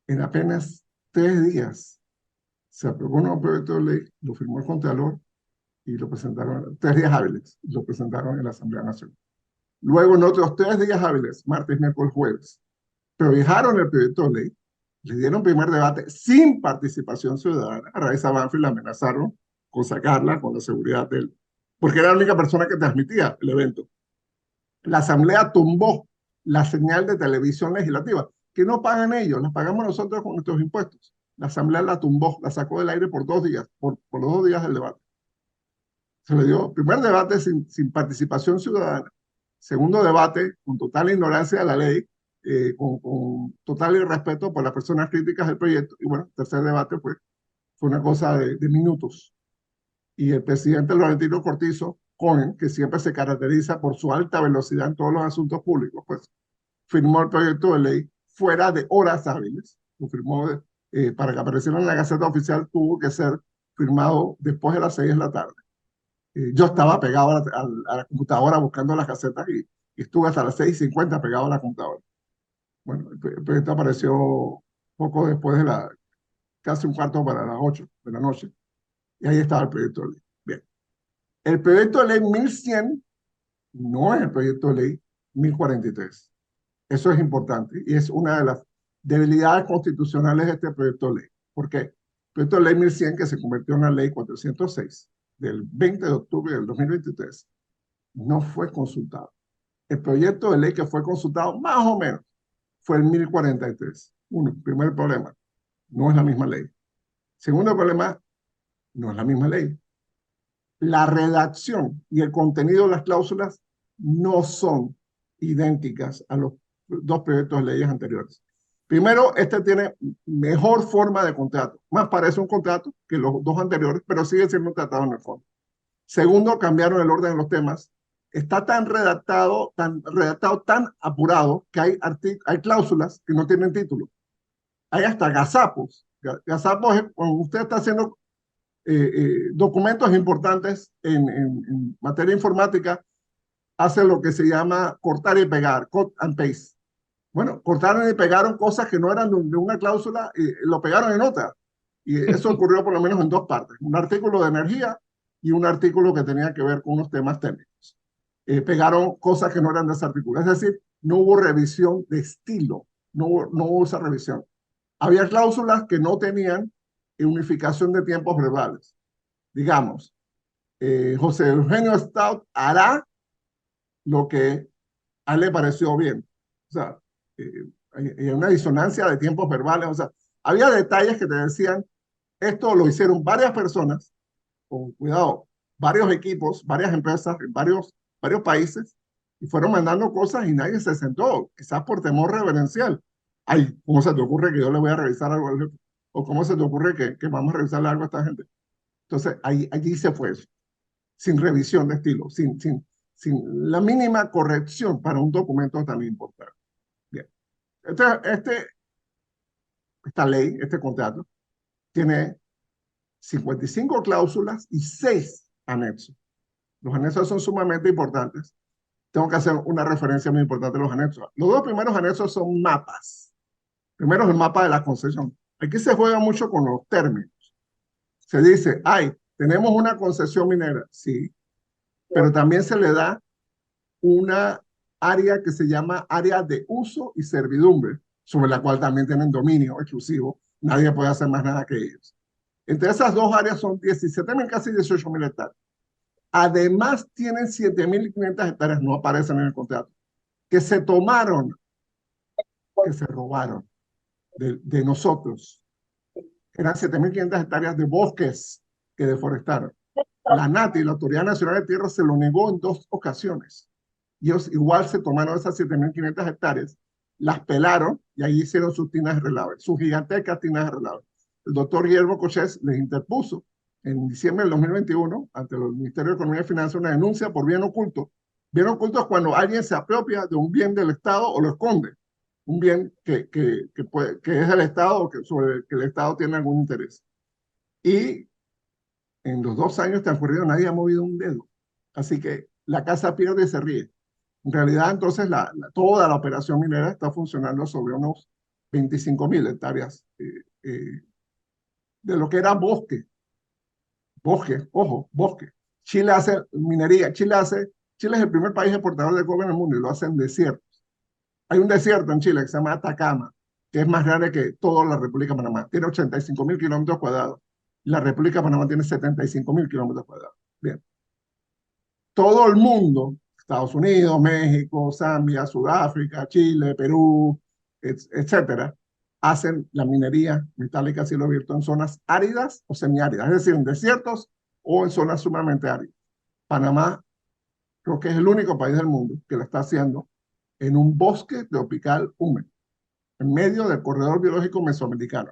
En apenas 3 días se aprobó un nuevo proyecto de ley, lo firmó el Contralor y lo presentaron, 3 días hábiles, y lo presentaron en la Asamblea Nacional. Luego, en otros 3 días hábiles, martes, miércoles, jueves, prohijaron el proyecto de ley, le dieron primer debate sin participación ciudadana. A Raiza Banfield la amenazaron con sacarla, con la seguridad de él, porque era la única persona que transmitía el evento. La Asamblea tumbó la señal de televisión legislativa, que no pagan ellos, la pagamos nosotros con nuestros impuestos. La Asamblea la tumbó, la sacó del aire por 2 días, por los 2 días del debate. Se le dio primer debate sin participación ciudadana, segundo debate con total ignorancia de la ley, con total irrespeto por las personas críticas del proyecto, y bueno, tercer debate fue una cosa de minutos. Y el presidente Laurentino Cortizo, que siempre se caracteriza por su alta velocidad en todos los asuntos públicos, pues firmó el proyecto de ley fuera de horas hábiles. Lo firmó para que apareciera en la Gaceta Oficial, tuvo que ser firmado después de las 6 de la tarde. Yo estaba pegado a la computadora buscando las gacetas y estuve hasta las 6:50 pegado a la computadora. Bueno, el proyecto apareció poco después de casi un cuarto para las 8 de la noche. Y ahí estaba el proyecto de ley. Bien. El proyecto de ley 1100 no es el proyecto de ley 1043. Eso es importante y es una de las debilidades constitucionales de este proyecto de ley. ¿Por qué? El proyecto de ley 1100, que se convirtió en la ley 406 del 20 de octubre del 2023, no fue consultado. El proyecto de ley que fue consultado más o menos fue el 1043. Primer problema, no es la misma ley. Segundo problema, no es la misma ley. La redacción y el contenido de las cláusulas no son idénticas a los 2 proyectos de leyes anteriores. Primero, este tiene mejor forma de contrato. Más parece un contrato que los 2 anteriores, pero sigue siendo un tratado en el fondo. Segundo, cambiaron el orden de los temas. Está tan redactado, tan apurado, que hay cláusulas que no tienen título. Hay hasta gazapos. Gazapos es cuando usted está haciendo documentos importantes en materia informática, hace lo que se llama cortar y pegar, cut and paste. Bueno, cortaron y pegaron cosas que no eran de una cláusula y lo pegaron en otra. Y eso ocurrió por lo menos en dos partes. Un artículo de energía y un artículo que tenía que ver con unos temas técnicos. Pegaron cosas que no eran de ese artículo. Es decir, no hubo revisión de estilo, no hubo esa revisión. Había cláusulas que no tenían unificación de tiempos verbales. Digamos, José Eugenio Stout hará lo que a él le pareció bien. O sea, hay una disonancia de tiempos verbales. O sea, había detalles que te decían, esto lo hicieron varias personas, con cuidado, varios equipos, varias empresas, en varios países, y fueron mandando cosas y nadie se sentó, quizás por temor reverencial. Ay, ¿cómo se te ocurre que yo le voy a revisar algo al jefe? ¿O cómo se te ocurre que vamos a revisarle algo a esta gente? Entonces, allí se fue eso, sin revisión de estilo, sin la mínima corrección para un documento tan importante. Bien. Esta ley, este contrato, tiene 55 cláusulas y 6 anexos. Los anexos son sumamente importantes. Tengo que hacer una referencia muy importante a los anexos. Los dos primeros anexos son mapas. Primero es el mapa de la concesión. Aquí se juega mucho con los términos. Se dice, tenemos una concesión minera, sí, pero también se le da una área que se llama área de uso y servidumbre, sobre la cual también tienen dominio exclusivo. Nadie puede hacer más nada que ellos. Entre esas dos áreas son 17.000, casi 18.000 hectáreas. Además, tienen 7.500 hectáreas, no aparecen en el contrato, que se tomaron, que se robaron de nosotros. Eran 7.500 hectáreas de bosques que deforestaron. La NATI, la Autoridad Nacional de Tierra, se lo negó en 2 ocasiones. Y ellos igual se tomaron esas 7.500 hectáreas, las pelaron y ahí hicieron sus tinas de relave, sus gigantescas tinas de relave. El doctor Guillermo Cochés les interpuso en diciembre del 2021 ante el Ministerio de Economía y Finanzas una denuncia por bien oculto. Bien oculto es cuando alguien se apropia de un bien del Estado o lo esconde. Un bien que es del Estado o sobre el que el Estado tiene algún interés. Y en los 2 años transcurridos nadie ha movido un dedo. Así que la casa pierde y se ríe. En realidad, entonces, toda la operación minera está funcionando sobre unos 25.000 hectáreas de lo que era bosque. Bosque, ojo, bosque. Chile hace minería. Chile es el primer país exportador de cobre en el mundo y lo hace en desiertos. Hay un desierto en Chile que se llama Atacama, que es más grande que toda la República de Panamá. Tiene 85.000 kilómetros cuadrados. La República de Panamá tiene 75.000 kilómetros cuadrados. Bien. Todo el mundo, Estados Unidos, México, Zambia, Sudáfrica, Chile, Perú, etcétera, hacen la minería metálica a cielo abierto en zonas áridas o semiáridas, es decir, en desiertos o en zonas sumamente áridas. Panamá creo que es el único país del mundo que lo está haciendo en un bosque tropical húmedo, en medio del corredor biológico mesoamericano.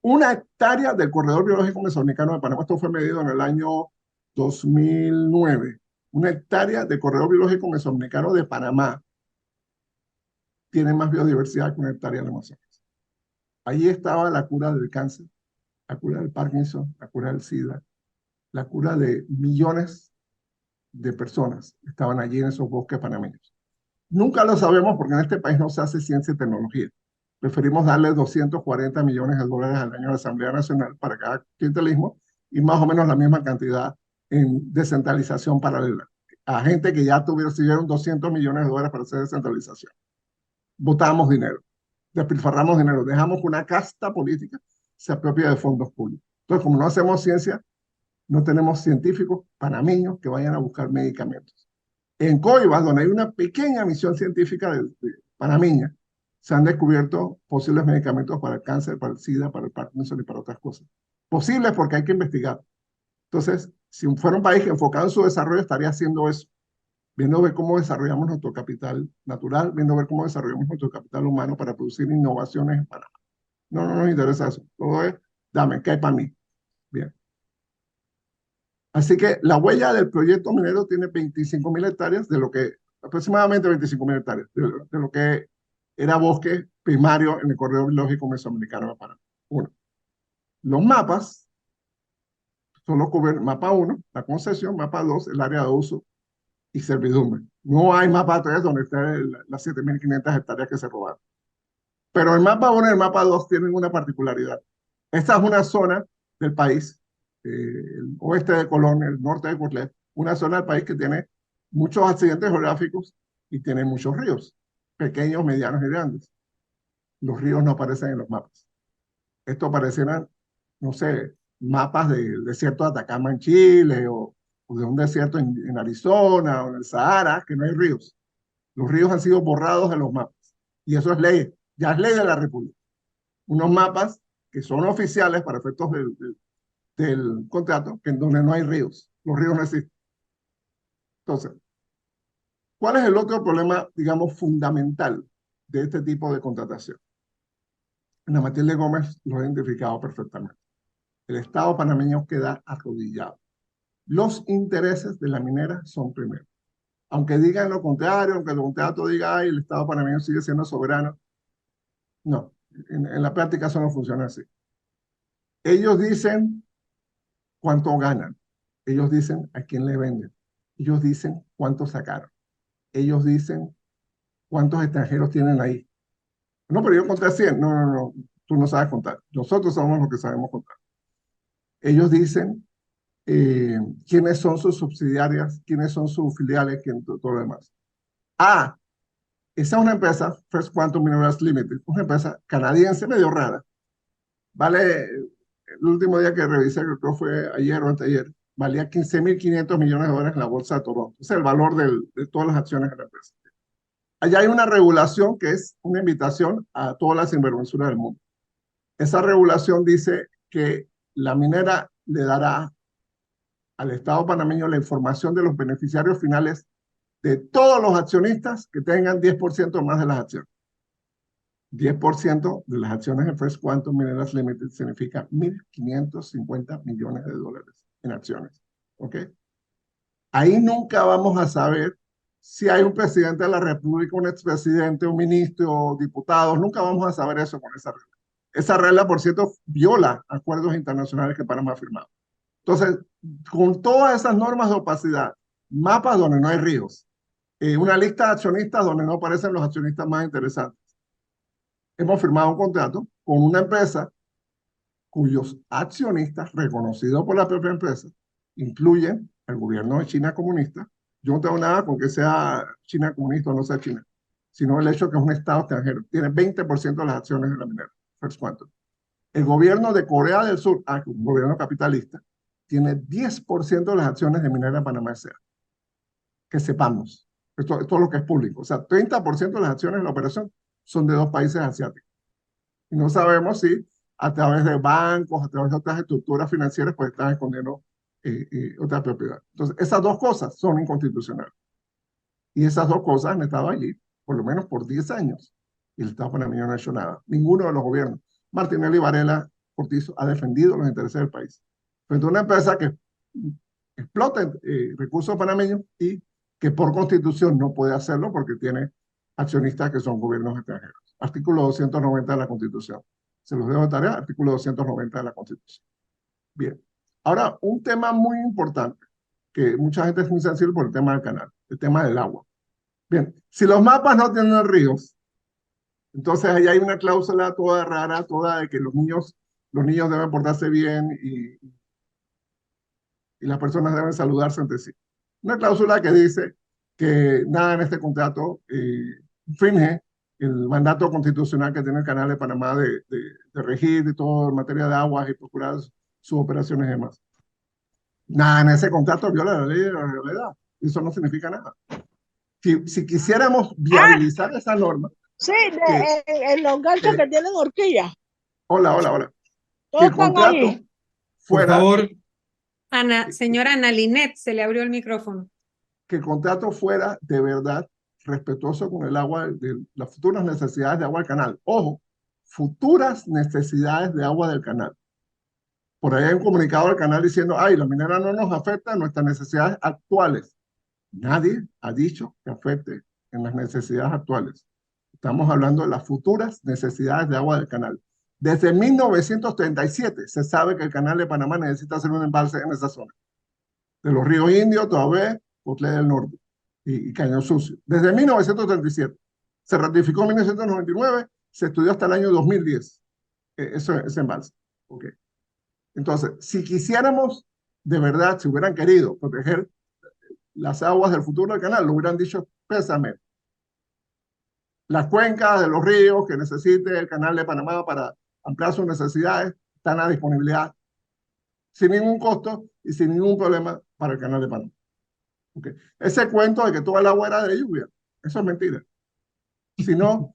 1 hectárea del corredor biológico mesoamericano de Panamá, esto fue medido en el año 2009. 1 hectárea del corredor biológico mesoamericano de Panamá tiene más biodiversidad que 1 hectárea de Amazonas. Ahí estaba la cura del cáncer, la cura del Parkinson, la cura del SIDA, la cura de millones de personas estaban allí en esos bosques panameños. Nunca lo sabemos porque en este país no se hace ciencia y tecnología. Preferimos darle 240 millones de dólares al año a la Asamblea Nacional para cada clientelismo y más o menos la misma cantidad en descentralización paralela. A gente que ya tuvieron 200 millones de dólares para hacer descentralización. Botamos dinero, despilfarramos dinero, dejamos que una casta política se apropie de fondos públicos. Entonces, como no hacemos ciencia, no tenemos científicos panameños que vayan a buscar medicamentos. En Coibas, donde hay una pequeña misión científica de panameña, se han descubierto posibles medicamentos para el cáncer, para el SIDA, para el Parkinson y para otras cosas. Posibles porque hay que investigar. Entonces, si fuera un país enfocado en su desarrollo, estaría haciendo eso, viendo ver cómo desarrollamos nuestro capital natural, viendo ver cómo desarrollamos nuestro capital humano para producir innovaciones en Panamá. No nos interesa eso. Todo es, dame, ¿qué hay para mí? Bien. Así que la huella del proyecto minero tiene 25.000 hectáreas, de lo que, aproximadamente 25.000 hectáreas, de lo que era bosque primario en el corredor biológico mesoamericano de Panamá. 1. Los mapas solo cubren mapa 1, la concesión, mapa 2, el área de uso y servidumbre. No hay mapa 3 donde están las 7.500 hectáreas que se robaron. Pero el mapa 1 y el mapa 2 tienen una particularidad. Esta es una zona del país, el oeste de Colón, el norte de Curlé, una zona del país que tiene muchos accidentes geográficos y tiene muchos ríos, pequeños, medianos y grandes. Los ríos no aparecen en los mapas. Esto parecieran, no sé, mapas del desierto de Atacama en Chile o de un desierto en Arizona o en el Sahara, que no hay ríos. Los ríos han sido borrados de los mapas. Y eso es ley, ya es ley de la República. Unos mapas que son oficiales para efectos del contrato, que en donde no hay ríos. Los ríos no existen. Entonces, ¿cuál es el otro problema, digamos, fundamental de este tipo de contratación? Ana Matilde Gómez lo ha identificado perfectamente. El Estado panameño queda arrodillado. Los intereses de la minera son primero. Aunque digan lo contrario, aunque el contrato diga, ay, el Estado panameño sigue siendo soberano, no, en la práctica eso no funciona así. Ellos dicen cuánto ganan, ellos dicen a quién le venden, ellos dicen cuánto sacaron, ellos dicen cuántos extranjeros tienen ahí. No, pero yo conté 100, no, tú no sabes contar, nosotros somos los que sabemos contar. Ellos dicen quiénes son sus subsidiarias, quiénes son sus filiales, todo lo demás. Ah, esa es una empresa, First Quantum Minerals Limited, una empresa canadiense medio rara. Vale, el último día que revisé, creo que fue ayer o anteayer, valía 15.500 millones de dólares en la bolsa de Toronto. Es el valor de todas las acciones de la empresa. Allá hay una regulación que es una invitación a todas las sinvergüenzuras del mundo. Esa regulación dice que la minera le dará al Estado panameño la información de los beneficiarios finales de todos los accionistas que tengan 10% más de las acciones. 10% de las acciones de First Quantum Minerals Limited significa 1.550 millones de dólares en acciones. ¿Ok? Ahí nunca vamos a saber si hay un presidente de la República, un expresidente, un ministro, diputados. Nunca vamos a saber eso con esa regla. Esa regla, por cierto, viola acuerdos internacionales que Panamá ha firmado. Entonces, con todas esas normas de opacidad, mapas donde no hay ríos, una lista de accionistas donde no aparecen los accionistas más interesantes, hemos firmado un contrato con una empresa cuyos accionistas, reconocidos por la propia empresa, incluyen al gobierno de China comunista. Yo no tengo nada con que sea China comunista o no sea China, sino el hecho que es un Estado extranjero. Tiene 20% de las acciones de la minera, First Quantum. El gobierno de Corea del Sur, un gobierno capitalista, tiene 10% de las acciones de Minera Panamá S.A. Que sepamos. Esto es lo que es público. O sea, 30% de las acciones de la operación son de 2 países asiáticos. Y no sabemos si a través de bancos, a través de otras estructuras financieras, pues están escondiendo otra propiedad. Entonces, esas 2 cosas son inconstitucionales. Y esas 2 cosas han estado allí, por lo menos por 10 años. Y el Estado panameño no ha hecho nada. Ninguno de los gobiernos. Martinelli Varela Cortizo ha defendido los intereses del país. Frente a una empresa que explota recursos panameños y que por constitución no puede hacerlo porque tiene accionistas que son gobiernos extranjeros. Artículo 290 de la Constitución. Se los dejo de tarea, artículo 290 de la Constitución. Bien. Ahora, un tema muy importante, que mucha gente es muy sensible por el tema del canal, el tema del agua. Bien, si los mapas no tienen ríos, entonces ahí hay una cláusula toda rara, toda de que los niños deben portarse bien y las personas deben saludarse entre sí. Una cláusula que dice que nada en este contrato infringe el mandato constitucional que tiene el Canal de Panamá de regir de todo en materia de aguas y procurar sus operaciones y demás. Nada en ese contrato viola la ley de la realidad. Eso no significa nada. Si quisiéramos viabilizar esa norma. Sí, en los ganchos que tienen horquilla. Hola. Todos Que el contrato ahí. Por fuera. favor. Señora Ana Linet, se le abrió el micrófono. Que el contrato fuera de verdad respetuoso con el agua, de las futuras necesidades de agua del canal. Ojo, futuras necesidades de agua del canal. Por ahí hay un comunicado del canal diciendo, ay, la minera no nos afecta en nuestras necesidades actuales. Nadie ha dicho que afecte en las necesidades actuales. Estamos hablando de las futuras necesidades de agua del canal. Desde 1937 se sabe que el canal de Panamá necesita hacer un embalse en esa zona. De los ríos Indio, Toabé, Cotlé del Norte. y caño sucio. Desde 1937. Se ratificó en 1999, se estudió hasta el año 2010. Ese embalse. Okay. Entonces, si quisiéramos, de verdad, si hubieran querido proteger las aguas del futuro del canal, lo hubieran dicho expresamente. Las cuencas de los ríos que necesite el canal de Panamá para ampliar sus necesidades están a disponibilidad sin ningún costo y sin ningún problema para el canal de Panamá. Okay. Ese cuento de que toda el agua era de lluvia, eso es mentira. Si no,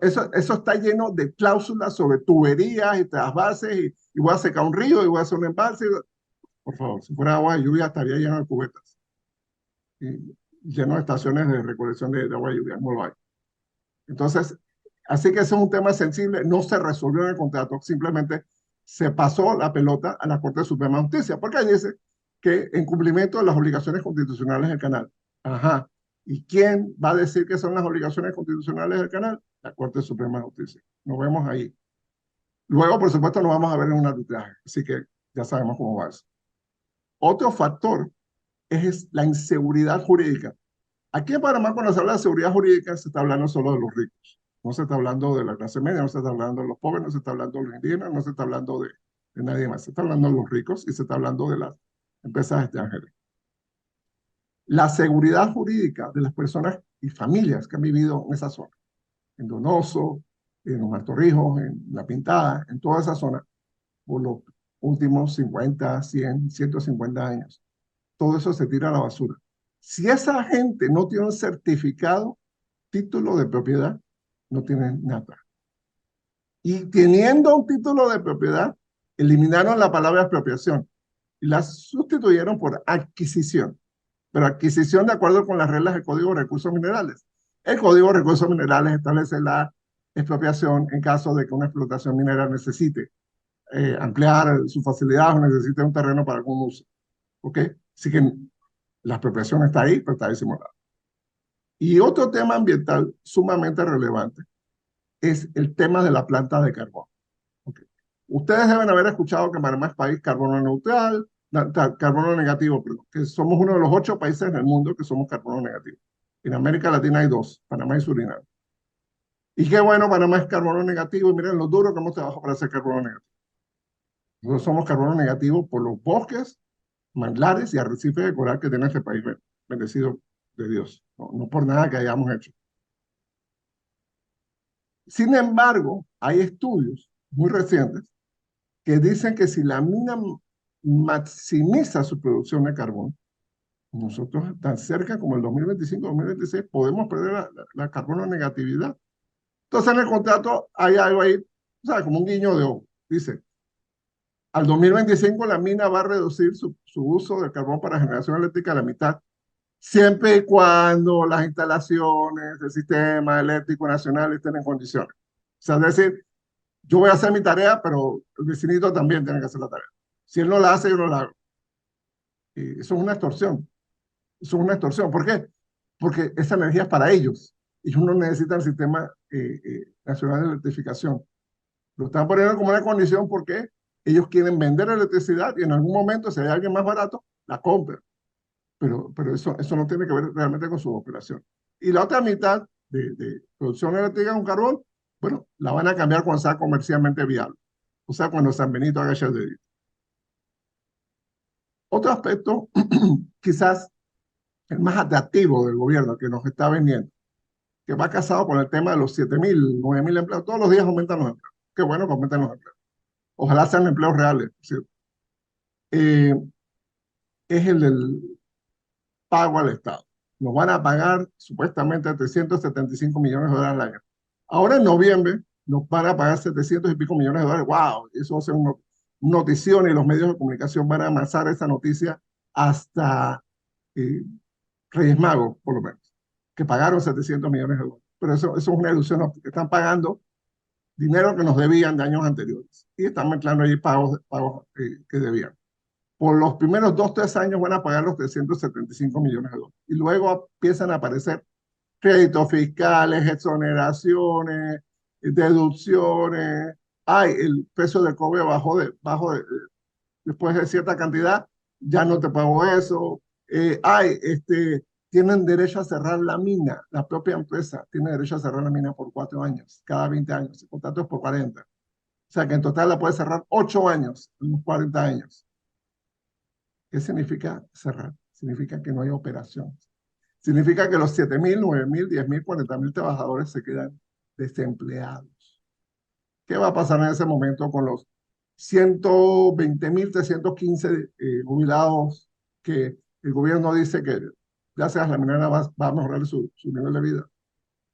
eso está lleno de cláusulas sobre tuberías y trasvases y voy a secar un río y voy a hacer un embalse. Por favor, si fuera agua de lluvia estaría lleno de cubetas y lleno de estaciones de recolección de agua de lluvia, no lo hay. Entonces, así que ese es un tema sensible, no se resolvió en el contrato, simplemente se pasó la pelota a la Corte Suprema de Justicia, porque ahí dice que en cumplimiento de las obligaciones constitucionales del canal. Ajá. ¿Y quién va a decir que son las obligaciones constitucionales del canal? La Corte Suprema de Justicia. Nos vemos ahí. Luego, por supuesto, nos vamos a ver en un arbitraje, así que ya sabemos cómo va eso. Otro factor es la inseguridad jurídica. Aquí en Panamá, cuando se habla de seguridad jurídica, se está hablando solo de los ricos. No se está hablando de la clase media, no se está hablando de los pobres, no se está hablando de los indígenas, no se está hablando de nadie más. Se está hablando de los ricos y se está hablando de las empresas extranjeras. La seguridad jurídica de las personas y familias que han vivido en esa zona, en Donoso, en los Martorrijos, en La Pintada, en toda esa zona, por los últimos 50, 100, 150 años. Todo eso se tira a la basura. Si esa gente no tiene un certificado, título de propiedad, no tienen nada. Y teniendo un título de propiedad, eliminaron la palabra expropiación y la sustituyeron por adquisición. Pero adquisición de acuerdo con las reglas del Código de Recursos Minerales. El Código de Recursos Minerales establece la expropiación en caso de que una explotación minera necesite ampliar sus facilidades o necesite un terreno para algún uso. ¿Ok? Así que la expropiación está ahí, pero está disimulada. Y otro tema ambiental sumamente relevante es el tema de la planta de carbón. Okay. Ustedes deben haber escuchado que Panamá es país carbono neutral, carbono negativo, perdón, que somos uno de los 8 países en el mundo que somos carbono negativo. En América Latina hay 2, Panamá y Surinam. Y qué bueno, Panamá es carbono negativo, y miren lo duro que hemos trabajado para hacer carbono negativo. Nosotros somos carbono negativo por los bosques, manglares y arrecifes de coral que tiene este país bendecido de Dios, no por nada que hayamos hecho. Sin embargo, hay estudios muy recientes que dicen que si la mina maximiza su producción de carbón, nosotros tan cerca como el 2025, 2026, podemos perder la carbono negatividad. Entonces en el contrato hay algo ahí, o sea, como un guiño de ojo. Dice, al 2025 la mina va a reducir su uso de carbón para generación eléctrica a la mitad, siempre y cuando las instalaciones del sistema eléctrico nacional estén en condiciones. O sea, es decir, yo voy a hacer mi tarea, pero el vecinito también tiene que hacer la tarea. Si él no la hace, yo no la hago. Y eso es una extorsión. Eso es una extorsión. ¿Por qué? Porque esa energía es para ellos. Ellos no necesitan el sistema nacional de electrificación. Lo están poniendo como una condición porque ellos quieren vender electricidad y en algún momento, si hay alguien más barato, la compra. Pero eso no tiene que ver realmente con su operación. Y la otra mitad de producción eléctrica con carbón, bueno, la van a cambiar cuando sea comercialmente viable. O sea, cuando San Benito haga share de. Otro aspecto, quizás el más atractivo del gobierno que nos está vendiendo, que va casado con el tema de los 7.000, 9.000 empleos. Todos los días aumentan los empleos. Qué bueno que aumenten los empleos. Ojalá sean empleos reales, ¿cierto? Es el del pago al Estado. Nos van a pagar supuestamente 375 millones de dólares al año. Ahora en noviembre nos van a pagar 700 y pico millones de dólares. ¡Wow! Eso va a ser una notición y los medios de comunicación van a amasar esa noticia hasta Reyes Magos, por lo menos, que pagaron 700 millones de dólares. Pero eso es una ilusión, que están pagando dinero que nos debían de años anteriores. Y están mezclando ahí pagos que debían. Por los primeros 2, 3 años van a pagar los 375 millones de dólares. Y luego empiezan a aparecer créditos fiscales, exoneraciones, deducciones. El precio del cobre bajó después de cierta cantidad, ya no te pago eso. tienen derecho a cerrar la mina, la propia empresa tiene derecho a cerrar la mina por 4 años, cada 20 años, el contrato es por 40. O sea que en total la puede cerrar 8 años, en unos 40 años. ¿Qué significa cerrar? Significa que no hay operación. Significa que los 7.000, 9.000, 10.000, 40.000 trabajadores se quedan desempleados. ¿Qué va a pasar en ese momento con los 120.315 jubilados que el gobierno dice que gracias a la minera va a mejorar su nivel de vida?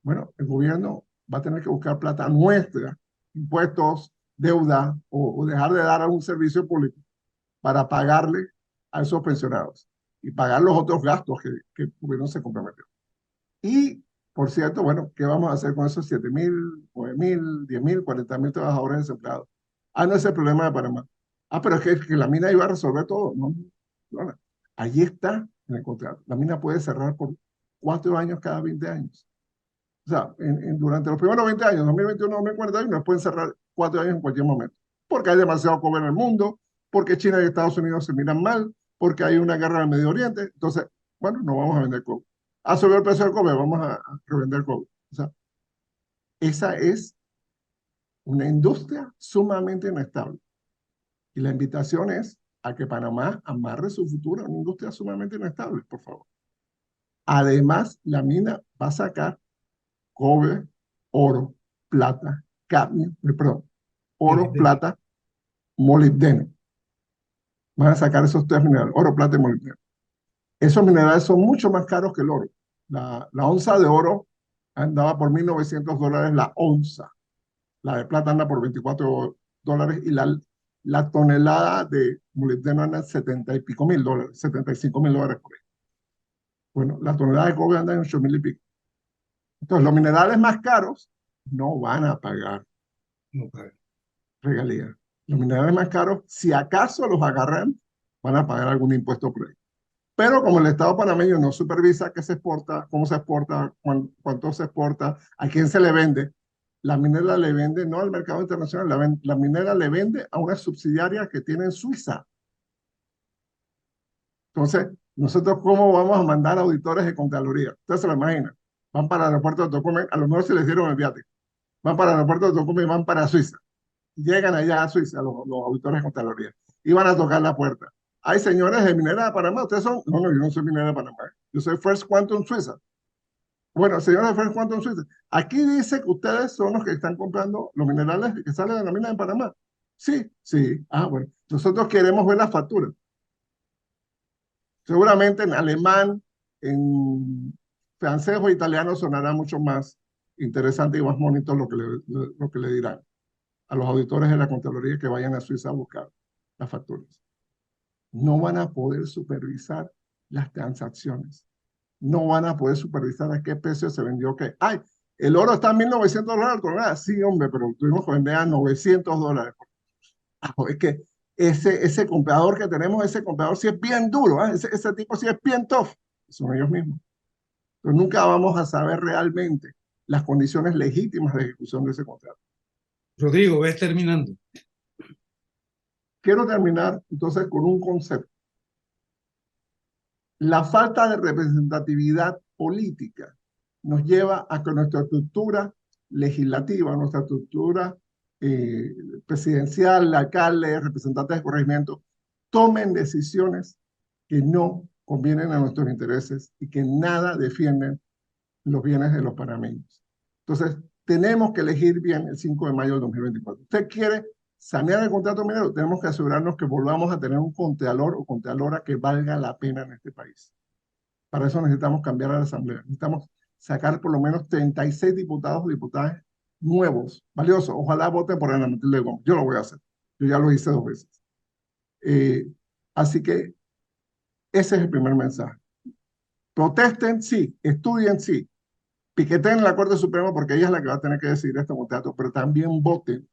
Bueno, el gobierno va a tener que buscar plata nuestra, impuestos, deuda o dejar de dar algún servicio público para pagarle a esos pensionados y pagar los otros gastos que el gobierno se comprometió. Y, por cierto, bueno, ¿qué vamos a hacer con esos 7.000, 9.000, 10.000, 40.000 trabajadores desempleados? Ah, no es el problema de Panamá. Ah, pero es que la mina iba a resolver todo. No, no. Allí está en el contrato. La mina puede cerrar por 4 años cada 20 años. O sea, durante los primeros 20 años, 2021, 2041, pueden cerrar 4 años en cualquier momento. Porque hay demasiado cobre en el mundo, porque China y Estados Unidos se miran mal, porque hay una guerra en el Medio Oriente. Entonces, bueno, no vamos a vender cobre. Ha subido el precio del cobre, vamos a revender cobre. O sea, esa es una industria sumamente inestable. Y la invitación es a que Panamá amarre su futuro a una industria sumamente inestable, por favor. Además, la mina va a sacar cobre, oro, plata, cadmio, oro, plata, molibdeno. Van a sacar esos 3 minerales, oro, plata y molibdeno. Esos minerales son mucho más caros que el oro. La onza de oro andaba por $1.900 la onza. La de plata anda por $24 y la tonelada de molibdeno anda en $70 y pico mil, $75.000 por ahí. Bueno, la tonelada de cobre anda en 8.000 y pico. Entonces, los minerales más caros no van a pagar regalías. Los minerales más caros, si acaso los agarran, van a pagar algún impuesto por ahí. Pero como el Estado panameño no supervisa qué se exporta, cómo se exporta, cuánto se exporta, a quién se le vende, la minera le vende no al mercado internacional, la minera le vende a una subsidiaria que tiene en Suiza. Entonces, nosotros ¿cómo vamos a mandar auditores de Contraloría? Ustedes se lo imaginan. Van para el aeropuerto de Tocumen, a lo mejor se les dieron el viático. Van para el aeropuerto de Tocumen y van para Suiza. Llegan allá a Suiza los auditores de Contraloría y van a tocar la puerta. Hay señores de Minera de Panamá, ¿ustedes son? No, yo no soy Minera de Panamá, yo soy First Quantum Suiza. Bueno, señores de First Quantum Suiza, aquí dice que ustedes son los que están comprando los minerales que salen de la mina de Panamá. Sí, sí. Ah, bueno, nosotros queremos ver las facturas. Seguramente en alemán, en francés o italiano sonará mucho más interesante y más bonito lo que le dirán a los auditores de la Contraloría que vayan a Suiza a buscar las facturas. No van a poder supervisar las transacciones. No van a poder supervisar a qué precio se vendió qué. ¡Ay! El oro está a $1.900 tonelada. Sí, hombre, pero tuvimos que vender a $900. Es que ese comprador que tenemos, ese comprador sí es bien duro, ¿eh? Ese tipo sí es bien tough. Son ellos mismos. Pero nunca vamos a saber realmente las condiciones legítimas de ejecución de ese contrato. Rodrigo, ves terminando. Quiero terminar entonces con un concepto. La falta de representatividad política nos lleva a que nuestra estructura legislativa, nuestra estructura presidencial, alcaldes, representantes de corregimiento, tomen decisiones que no convienen a nuestros intereses y que nada defienden los bienes de los panameños. Entonces, tenemos que elegir bien el 5 de mayo del 2024. ¿Usted quiere sanear el contrato minero? Tenemos que asegurarnos que volvamos a tener un contralor o contralora que valga la pena en este país. Para eso necesitamos cambiar a la Asamblea. Necesitamos sacar por lo menos 36 diputados o diputadas nuevos, valiosos. Ojalá voten por Ana Matilde Gómez. Yo lo voy a hacer. Yo ya lo hice 2 veces. Así que ese es el primer mensaje. Protesten, sí. Estudien, sí. Piqueten en la Corte Suprema porque ella es la que va a tener que decidir este contrato, pero también voten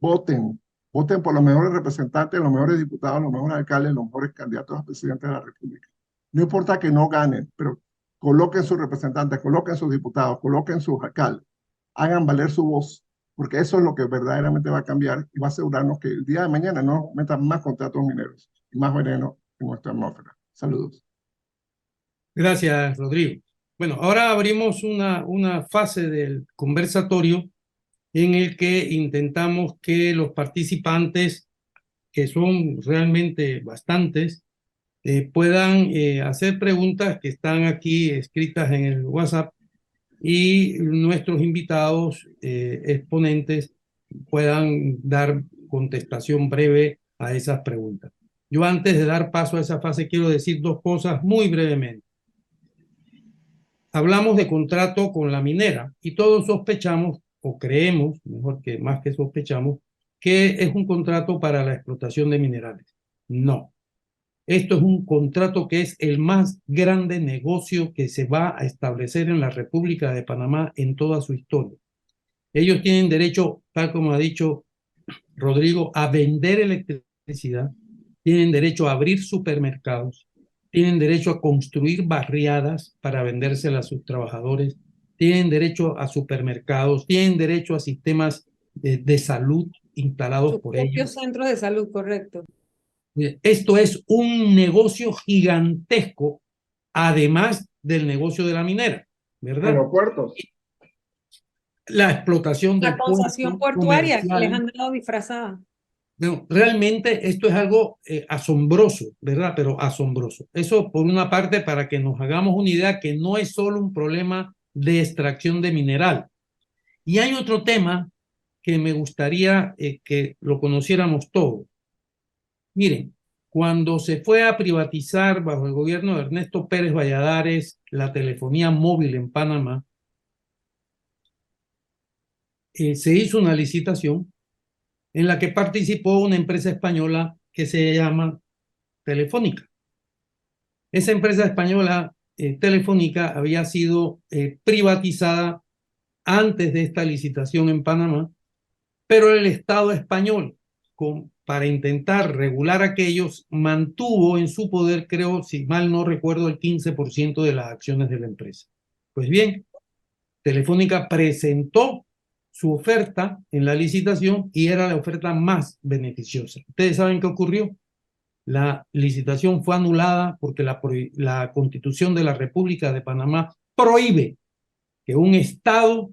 por los mejores representantes, los mejores diputados, los mejores alcaldes, los mejores candidatos a presidente de la República. No importa que no ganen, pero coloquen sus representantes, coloquen sus diputados, coloquen sus alcaldes, hagan valer su voz, porque eso es lo que verdaderamente va a cambiar y va a asegurarnos que el día de mañana no metan más contratos mineros y más veneno en nuestra atmósfera. Saludos. Gracias, Rodrigo. Bueno, ahora abrimos una fase del conversatorio en el que intentamos que los participantes, que son realmente bastantes, puedan hacer preguntas que están aquí escritas en el WhatsApp y nuestros invitados exponentes puedan dar contestación breve a esas preguntas. Yo antes de dar paso a esa fase quiero decir dos cosas muy brevemente. Hablamos de contrato con la minera y todos sospechamos o creemos, mejor que más que sospechamos, que es un contrato para la explotación de minerales. No. Esto es un contrato que es el más grande negocio que se va a establecer en la República de Panamá en toda su historia. Ellos tienen derecho, tal como ha dicho Rodrigo, a vender electricidad, tienen derecho a abrir supermercados, tienen derecho a construir barriadas para vendérselas a sus trabajadores, tienen derecho a supermercados, tienen derecho a sistemas de salud instalados Sus por propios ellos. centros de salud, correcto. Esto es un negocio gigantesco, además del negocio de la minera, ¿verdad? Aeropuertos. La explotación La del concesión puerto portuaria que les comercial. han dado disfrazada. No, realmente esto es algo asombroso, ¿verdad? Pero asombroso. Eso por una parte para que nos hagamos una idea que no es solo un problema de extracción de mineral. Y hay otro tema que me gustaría que lo conociéramos todos. Miren, cuando se fue a privatizar bajo el gobierno de Ernesto Pérez Valladares la telefonía móvil en Panamá, se hizo una licitación en la que participó una empresa española que se llama Telefónica. Esa empresa española, Telefónica, había sido privatizada antes de esta licitación en Panamá, pero el Estado español, para intentar regular aquellos, mantuvo en su poder, creo, si mal no recuerdo, el 15% de las acciones de la empresa. Pues bien, Telefónica presentó su oferta en la licitación y era la oferta más beneficiosa. ¿Ustedes saben qué ocurrió? La licitación fue anulada porque la Constitución de la República de Panamá prohíbe que un Estado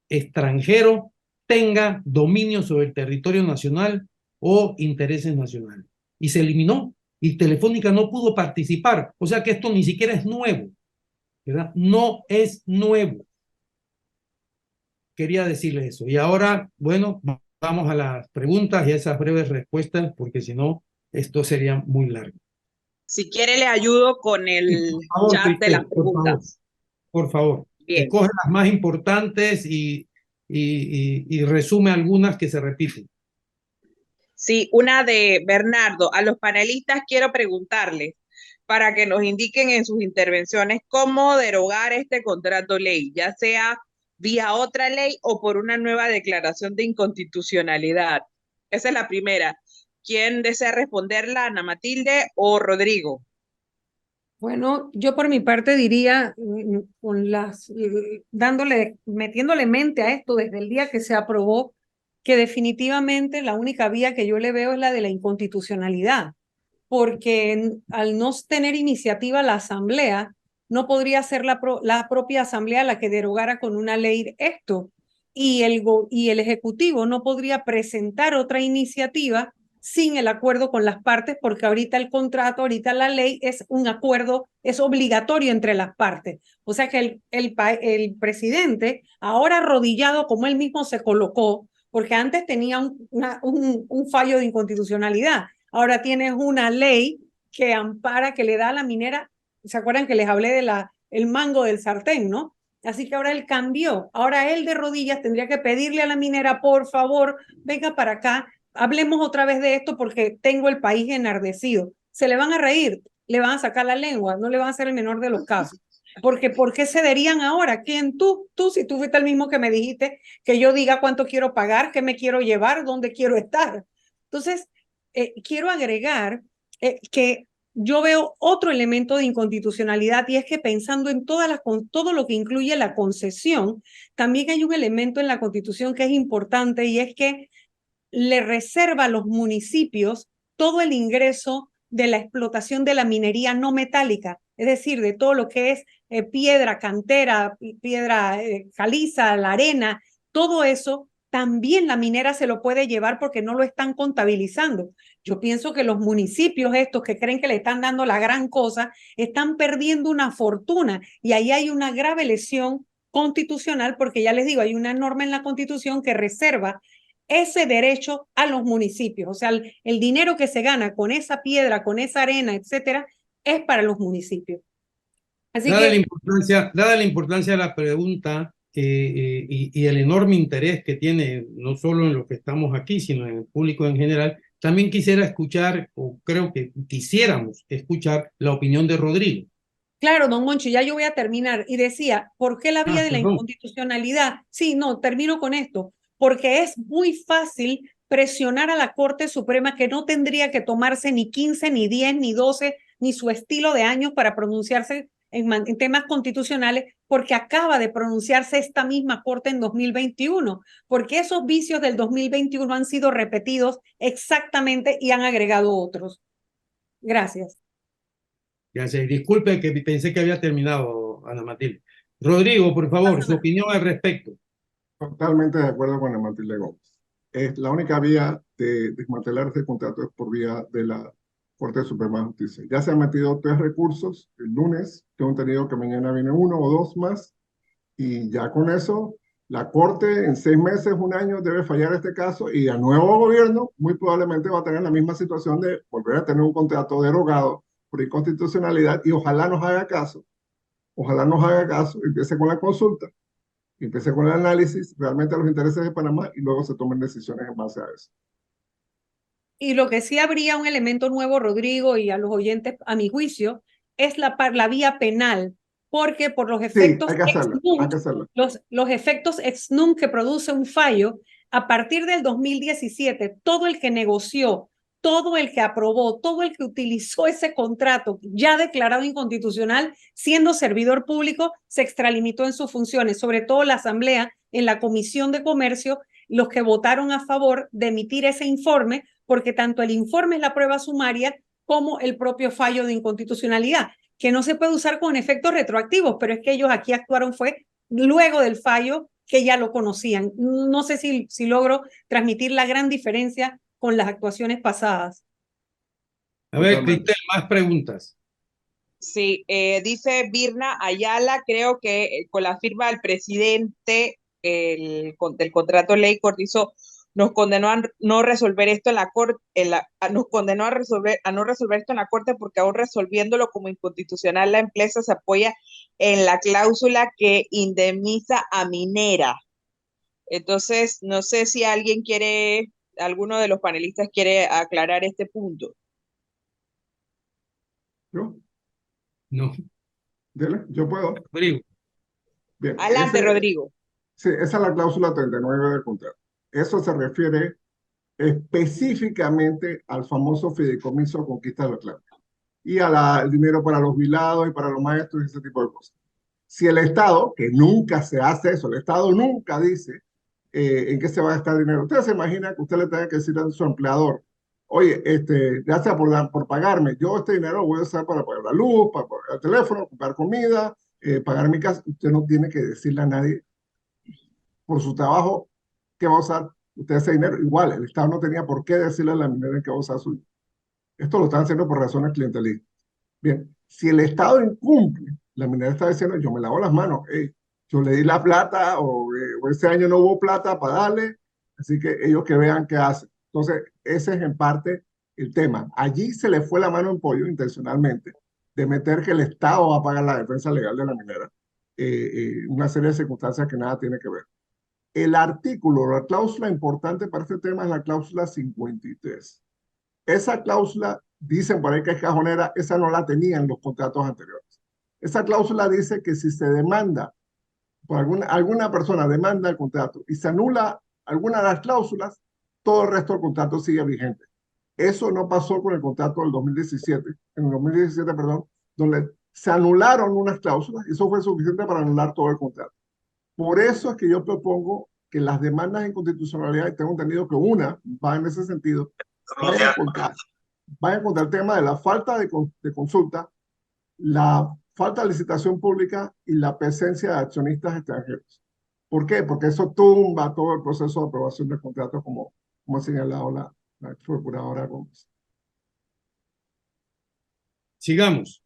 extranjero tenga dominio sobre el territorio nacional o intereses nacionales. Y se eliminó y Telefónica no pudo participar. O sea que esto ni siquiera es nuevo, ¿verdad? No es nuevo. Quería decirle eso. Y ahora, bueno, vamos a las preguntas y a esas breves respuestas, porque si no, esto sería muy largo. Si quiere, le ayudo con el Por favor, chat de las Cristel, por favor. preguntas. Por favor, Bien. escoge las más importantes y resume algunas que se repiten. Sí, una de Bernardo. A los panelistas quiero preguntarles para que nos indiquen en sus intervenciones cómo derogar este contrato ley, ya sea vía otra ley o por una nueva declaración de inconstitucionalidad. Esa es la primera. ¿Quién desea responderla, Ana Matilde o Rodrigo? Bueno, yo por mi parte diría, metiéndole mente a esto desde el día que se aprobó, que definitivamente la única vía que yo le veo es la de la inconstitucionalidad, porque al no tener iniciativa la Asamblea, no podría ser la propia Asamblea la que derogara con una ley esto, y el Ejecutivo no podría presentar otra iniciativa sin el acuerdo con las partes, porque ahorita el contrato, ahorita la ley es un acuerdo, es obligatorio entre las partes. O sea que el presidente, ahora arrodillado como él mismo se colocó, porque antes tenía un fallo de inconstitucionalidad, ahora tienes una ley que ampara, que le da a la minera, ¿se acuerdan que les hablé de el mango del sartén, no? Así que ahora él cambió, ahora él de rodillas tendría que pedirle a la minera, por favor, venga para acá, hablemos otra vez de esto porque tengo el país enardecido. Se le van a reír, le van a sacar la lengua, no le van a hacer el menor de los casos. Porque ¿por qué cederían ahora? ¿Quién tú? Tú, si tú fuiste el mismo que me dijiste que yo diga cuánto quiero pagar, qué me quiero llevar, dónde quiero estar. Entonces, quiero agregar que yo veo otro elemento de inconstitucionalidad y es que pensando en todo lo que incluye la concesión, también hay un elemento en la Constitución que es importante y es que le reserva a los municipios todo el ingreso de la explotación de la minería no metálica, es decir, de todo lo que es piedra, cantera, piedra caliza, la arena, todo eso, también la minera se lo puede llevar porque no lo están contabilizando. Yo pienso que los municipios estos que creen que le están dando la gran cosa, están perdiendo una fortuna y ahí hay una grave lesión constitucional porque ya les digo, hay una norma en la Constitución que reserva ese derecho a los municipios. O sea, el dinero que se gana con esa piedra, con esa arena, etcétera, es para los municipios. Así dada que la importancia de la pregunta y el enorme interés que tiene, no solo en lo que estamos aquí, sino en el público en general, también quisiera escuchar, o creo que quisiéramos escuchar, la opinión de Rodrigo. claro, don Moncho, ya yo voy a terminar. Y decía, ¿por qué la vía de la Perdón. inconstitucionalidad? Sí, no, termino con esto. Porque es muy fácil presionar a la Corte Suprema que no tendría que tomarse ni 15, ni 10, ni 12, ni su estilo de años para pronunciarse en temas constitucionales, porque acaba de pronunciarse esta misma Corte en 2021, porque esos vicios del 2021 han sido repetidos exactamente y han agregado otros. Gracias. Ya sé, disculpe que pensé que había terminado, Ana Matilde. Rodrigo, por favor, su opinión al respecto. Totalmente de acuerdo con Ana Matilde Gómez. Es la única vía de desmantelar este contrato es por vía de la Corte Suprema de Justicia. Ya se han metido 3 recursos el lunes, tengo entendido que mañana viene 1 o 2 más, y ya con eso la Corte en 6 meses, 1 año debe fallar este caso y el nuevo gobierno muy probablemente va a tener la misma situación de volver a tener un contrato derogado por inconstitucionalidad y ojalá nos haga caso, empiece con la consulta, empiece con el análisis realmente a los intereses de Panamá y luego se tomen decisiones en base a eso. Y lo que sí habría un elemento nuevo, Rodrigo, y a los oyentes, a mi juicio, es la vía penal, porque por los efectos Sí, hay que hacerla. los efectos ex nunc que produce un fallo, a partir del 2017, todo el que negoció, todo el que aprobó, todo el que utilizó ese contrato ya declarado inconstitucional, siendo servidor público, se extralimitó en sus funciones, sobre todo la Asamblea, en la Comisión de Comercio, los que votaron a favor de emitir ese informe, porque tanto el informe es la prueba sumaria como el propio fallo de inconstitucionalidad, que no se puede usar con efectos retroactivos, pero es que ellos aquí actuaron fue luego del fallo que ya lo conocían. No sé si logro transmitir la gran diferencia con las actuaciones pasadas. A ver, Cristel, más preguntas. Sí, dice Virna Ayala, creo que con la firma del presidente del contrato ley Cortizo nos condenó a no resolver esto en la corte, nos condenó a no resolver esto en la corte porque aún resolviéndolo como inconstitucional la empresa se apoya en la cláusula que indemniza a minera. Entonces, no sé si alguno de los panelistas quiere aclarar este punto. ¿Yo? No. Dele, yo puedo. Rodrigo. Bien. Adelante, Rodrigo. Sí, esa es la cláusula 39 del contrato. Eso se refiere específicamente al famoso fideicomiso Conquista del Atlántico y al dinero para los jubilados y para los maestros y ese tipo de cosas. Si el Estado, que nunca se hace eso, el Estado nunca dice en qué se va a gastar el dinero. Usted se imagina que usted le tenga que decir a su empleador, oye, ya sea por pagarme, yo este dinero lo voy a usar para pagar la luz, para pagar el teléfono, comprar comida, pagar mi casa. Usted no tiene que decirle a nadie por su trabajo qué va a usar usted ese dinero. Igual, el Estado no tenía por qué decirle a la minera en qué va a usar su dinero. Esto lo están haciendo por razones clientelistas. Bien, si el Estado incumple, la minera está diciendo, yo me lavo las manos, yo le di la plata o ese año no hubo plata para darle, así que ellos que vean qué hacen. Entonces, ese es en parte el tema. Allí se le fue la mano en pollo intencionalmente de meter que el Estado va a pagar la defensa legal de la minera. Una serie de circunstancias que nada tiene que ver. El artículo, la cláusula importante para este tema es la cláusula 53. Esa cláusula, dicen por ahí que es cajonera, esa no la tenían los contratos anteriores. Esa cláusula dice que si se demanda, por alguna persona demanda el contrato y se anula alguna de las cláusulas, todo el resto del contrato sigue vigente. Eso no pasó con el contrato del 2017, en el 2017, perdón, donde se anularon unas cláusulas y eso fue suficiente para anular todo el contrato. Por eso es que yo propongo que las demandas de inconstitucionalidad, y tengo entendido que una va en ese sentido, vaya contra el tema de la falta de consulta la falta de licitación pública y la presencia de accionistas extranjeros. ¿Por qué? Porque eso tumba todo el proceso de aprobación de contratos, como ha señalado la procuradora Gómez. Sigamos.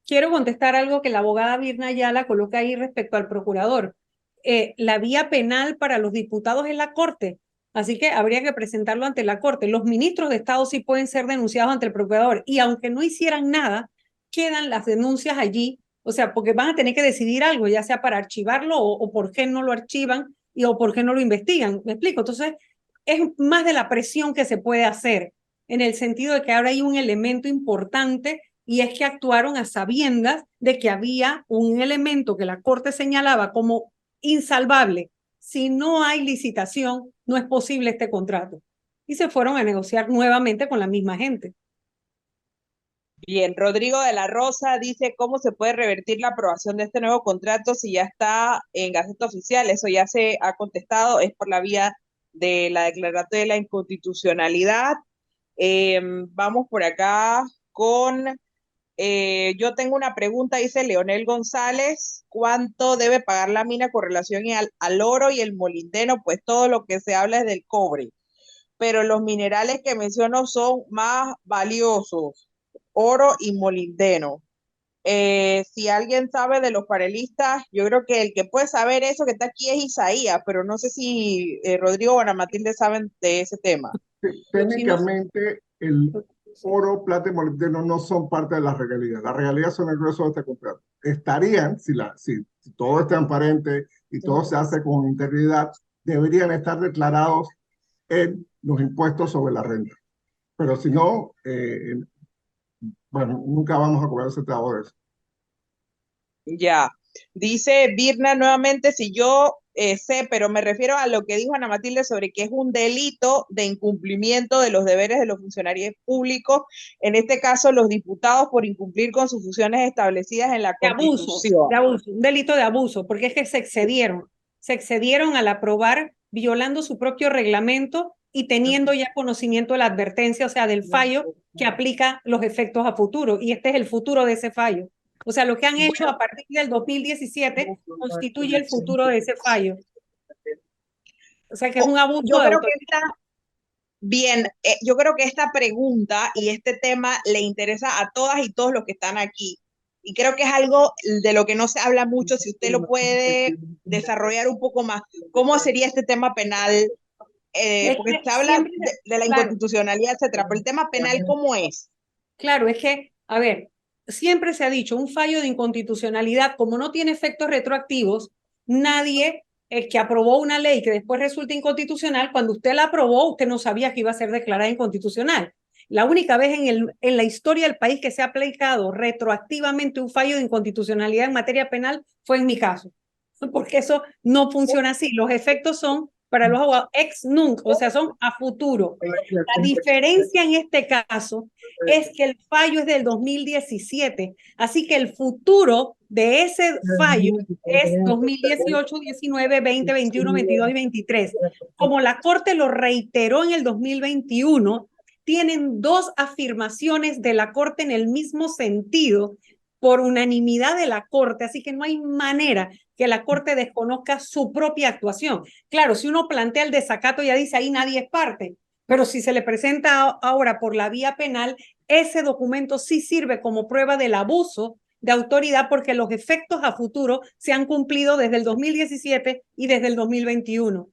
Quiero contestar algo que la abogada Virna Ayala coloca ahí respecto al procurador. La vía penal para los diputados es la Corte, así que habría que presentarlo ante la Corte. Los ministros de Estado sí pueden ser denunciados ante el procurador y aunque no hicieran nada, quedan las denuncias allí, o sea, porque van a tener que decidir algo, ya sea para archivarlo o por qué no lo archivan o por qué no lo investigan. ¿Me explico? Entonces, es más de la presión que se puede hacer, en el sentido de que ahora hay un elemento importante y es que actuaron a sabiendas de que había un elemento que la Corte señalaba como insalvable. Si no hay licitación, no es posible este contrato. Y se fueron a negociar nuevamente con la misma gente. Bien, Rodrigo de la Rosa dice cómo se puede revertir la aprobación de este nuevo contrato si ya está en Gaceta Oficial. Eso ya se ha contestado, es por la vía de la declaratoria de la inconstitucionalidad. Vamos por acá con, yo tengo una pregunta, dice Leonel González, ¿cuánto debe pagar la mina con relación al oro y el molibdeno? Pues todo lo que se habla es del cobre, pero los minerales que menciono son más valiosos, oro y molibdeno. Si alguien sabe de los panelistas, yo creo que el que puede saber eso que está aquí es Isaías, pero no sé si Rodrigo o Ana Matilde saben de ese tema. Técnicamente, el oro, plata y molibdeno no son parte de las regalías. Las regalías son el grueso de este contrato. Estarían, si todo es transparente y todo se hace con integridad, deberían estar declarados en los impuestos sobre la renta. Pero si no, bueno, nunca vamos a cobrar centavo de eso. Ya, dice Virna nuevamente, si yo sé, pero me refiero a lo que dijo Ana Matilde sobre que es un delito de incumplimiento de los deberes de los funcionarios públicos, en este caso los diputados por incumplir con sus funciones establecidas en la Constitución. De abuso, un delito de abuso, porque es que se excedieron al aprobar violando su propio reglamento y teniendo ya conocimiento de la advertencia, o sea, del fallo que aplica los efectos a futuro, y este es el futuro de ese fallo. O sea, lo que han hecho a partir del 2017 constituye el futuro de ese fallo. O sea, que es un abuso yo de creo autoridad. que bien, yo creo que esta pregunta y este tema le interesa a todas y todos los que están aquí. Y creo que es algo de lo que no se habla mucho, si usted lo puede desarrollar un poco más. ¿Cómo sería este tema penal? Porque se habla de la inconstitucionalidad, etcétera, pero el tema penal, ¿cómo es? Claro, es que, a ver, siempre se ha dicho, un fallo de inconstitucionalidad, como no tiene efectos retroactivos, nadie que aprobó una ley que después resulta inconstitucional, cuando usted la aprobó, usted no sabía que iba a ser declarada inconstitucional. La única vez en la historia del país que se ha aplicado retroactivamente un fallo de inconstitucionalidad en materia penal fue en mi caso, porque eso no funciona así. Los efectos son para los abogados ex nunc, o sea, son a futuro. La diferencia en este caso es que el fallo es del 2017, así que el futuro de ese fallo es 2018, 19, 20, 21, 22 y 23. Como la Corte lo reiteró en el 2021, tienen dos afirmaciones de la Corte en el mismo sentido por unanimidad de la Corte, así que no hay manera que la Corte desconozca su propia actuación. Claro, si uno plantea el desacato, ya dice ahí nadie es parte, pero si se le presenta ahora por la vía penal, ese documento sí sirve como prueba del abuso de autoridad porque los efectos a futuro se han cumplido desde el 2017 y desde el 2021.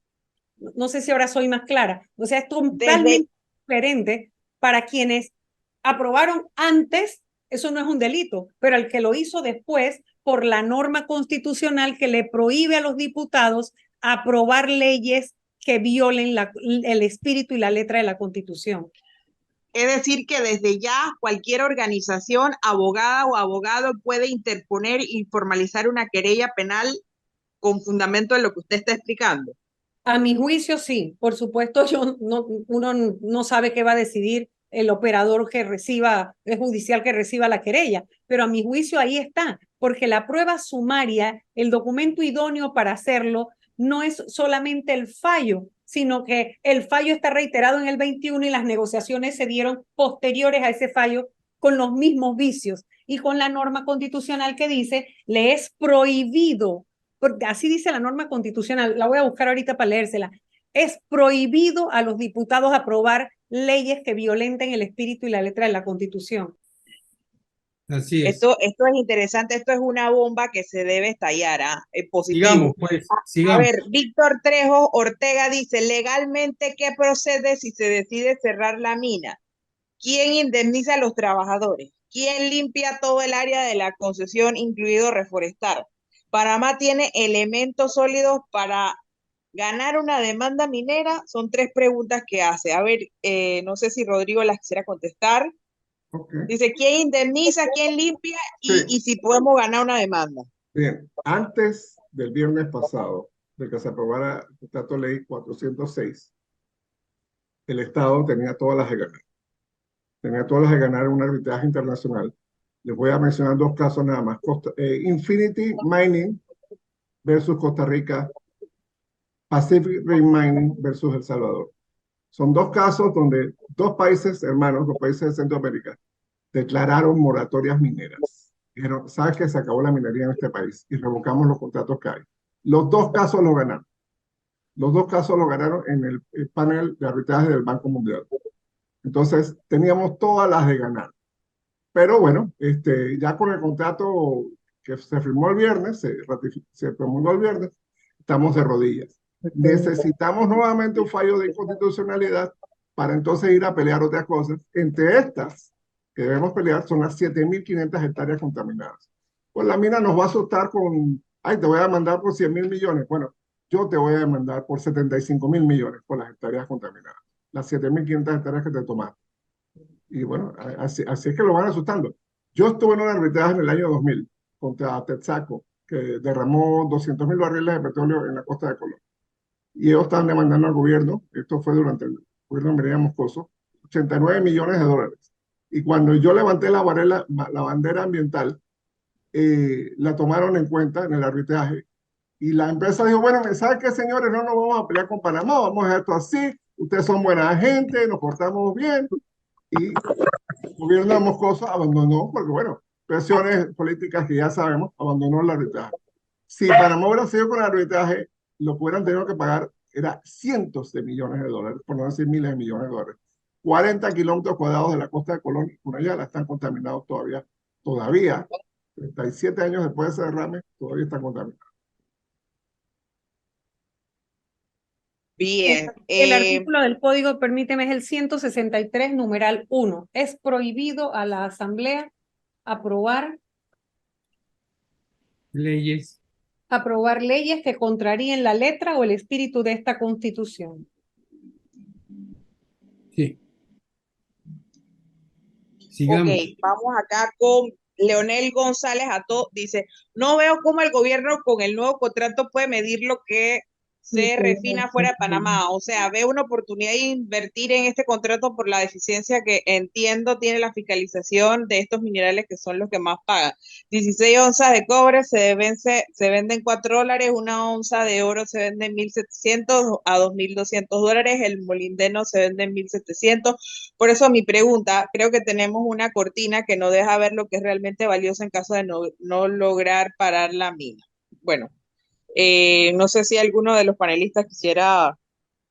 No sé si ahora soy más clara. O sea, es totalmente diferente para quienes aprobaron antes, eso no es un delito, pero el que lo hizo después por la norma constitucional que le prohíbe a los diputados aprobar leyes que violen el espíritu y la letra de la Constitución. Es decir, que desde ya cualquier organización, abogada o abogado puede interponer y formalizar una querella penal con fundamento en lo que usted está explicando. A mi juicio, sí. Por supuesto, uno no sabe qué va a decidir el operador que reciba, el judicial que reciba la querella, pero a mi juicio ahí está, porque la prueba sumaria, el documento idóneo para hacerlo, no es solamente el fallo, sino que el fallo está reiterado en el 21 y las negociaciones se dieron posteriores a ese fallo con los mismos vicios y con la norma constitucional que dice, le es prohibido, porque así dice la norma constitucional, la voy a buscar ahorita para leérsela, es prohibido a los diputados aprobar leyes que violenten el espíritu y la letra de la Constitución. Así es. Esto es interesante, esto es una bomba que se debe estallar, positivo. Sigamos, pues, sigamos. A ver, Víctor Trejo Ortega dice, legalmente, ¿qué procede si se decide cerrar la mina? ¿Quién indemniza a los trabajadores? ¿Quién limpia todo el área de la concesión, incluido reforestar? Panamá tiene elementos sólidos para ganar una demanda minera. Son 3 preguntas que hace. A ver, no sé si Rodrigo las quisiera contestar. Okay. Dice, ¿quién indemniza, quién limpia y si podemos ganar una demanda? Bien, antes del viernes pasado, de que se aprobara el Contrato Ley 406, el Estado tenía todas las de ganar. Tenía todas las de ganar un arbitraje internacional. Les voy a mencionar 2 casos nada más. Infinity Mining versus Costa Rica, Pacific Rim Mining versus El Salvador. Son 2 casos donde 2 países hermanos, 2 países de Centroamérica, declararon moratorias mineras. Dijeron, ¿sabes qué? Se acabó la minería en este país y revocamos los contratos que hay. Los 2 casos los ganaron. Los 2 casos los ganaron en el panel de arbitraje del Banco Mundial. Entonces, teníamos todas las de ganar. Pero bueno, ya con el contrato que se firmó el viernes, se promulgó el viernes, estamos de rodillas. Necesitamos nuevamente un fallo de inconstitucionalidad para entonces ir a pelear otras cosas. Entre estas que debemos pelear son las 7.500 hectáreas contaminadas. Pues la mina nos va a asustar con, ay, te voy a demandar por 100.000 millones. Bueno, yo te voy a demandar por 75.000 millones por las hectáreas contaminadas. Las 7.500 hectáreas que te tomaste. Y bueno, así es que lo van asustando. Yo estuve en un arbitraje en el año 2000 contra Texaco, que derramó 200.000 barriles de petróleo en la costa de Colón. Y ellos estaban demandando al gobierno, esto fue durante el gobierno de María Moscoso, 89 millones de dólares. Y cuando yo levanté la bandera ambiental, la tomaron en cuenta en el arbitraje. Y la empresa dijo, bueno, ¿saben qué, señores? No nos vamos a pelear con Panamá, vamos a hacer esto así, ustedes son buena gente, nos portamos bien. Y el gobierno de Moscoso abandonó, porque bueno, presiones políticas que ya sabemos, abandonó el arbitraje. Si Panamá hubiera sido con el arbitraje, lo que hubieran tenido que pagar era cientos de millones de dólares, por no decir miles de millones de dólares. 40 kilómetros cuadrados de la costa de Colón y Cunayala están contaminados todavía, 37 años después de ese derrame, todavía están contaminados. Bien. El artículo del código, permíteme, es el 163, numeral 1. Es prohibido a la Asamblea aprobar leyes que contraríen la letra o el espíritu de esta Constitución. Sí. Sigamos. Ok, vamos acá con Leonel González Ato. Dice, no veo cómo el gobierno con el nuevo contrato puede medir lo que se refina fuera de Panamá. O sea, ve una oportunidad de invertir en este contrato por la deficiencia que entiendo tiene la fiscalización de estos minerales que son los que más pagan. 16 onzas de cobre se venden $4, una onza de oro se vende en 1.700 a 2.200 dólares, el molibdeno se vende en 1.700. Por eso mi pregunta, creo que tenemos una cortina que no deja ver lo que es realmente valioso en caso de no lograr parar la mina. Bueno. No sé si alguno de los panelistas quisiera...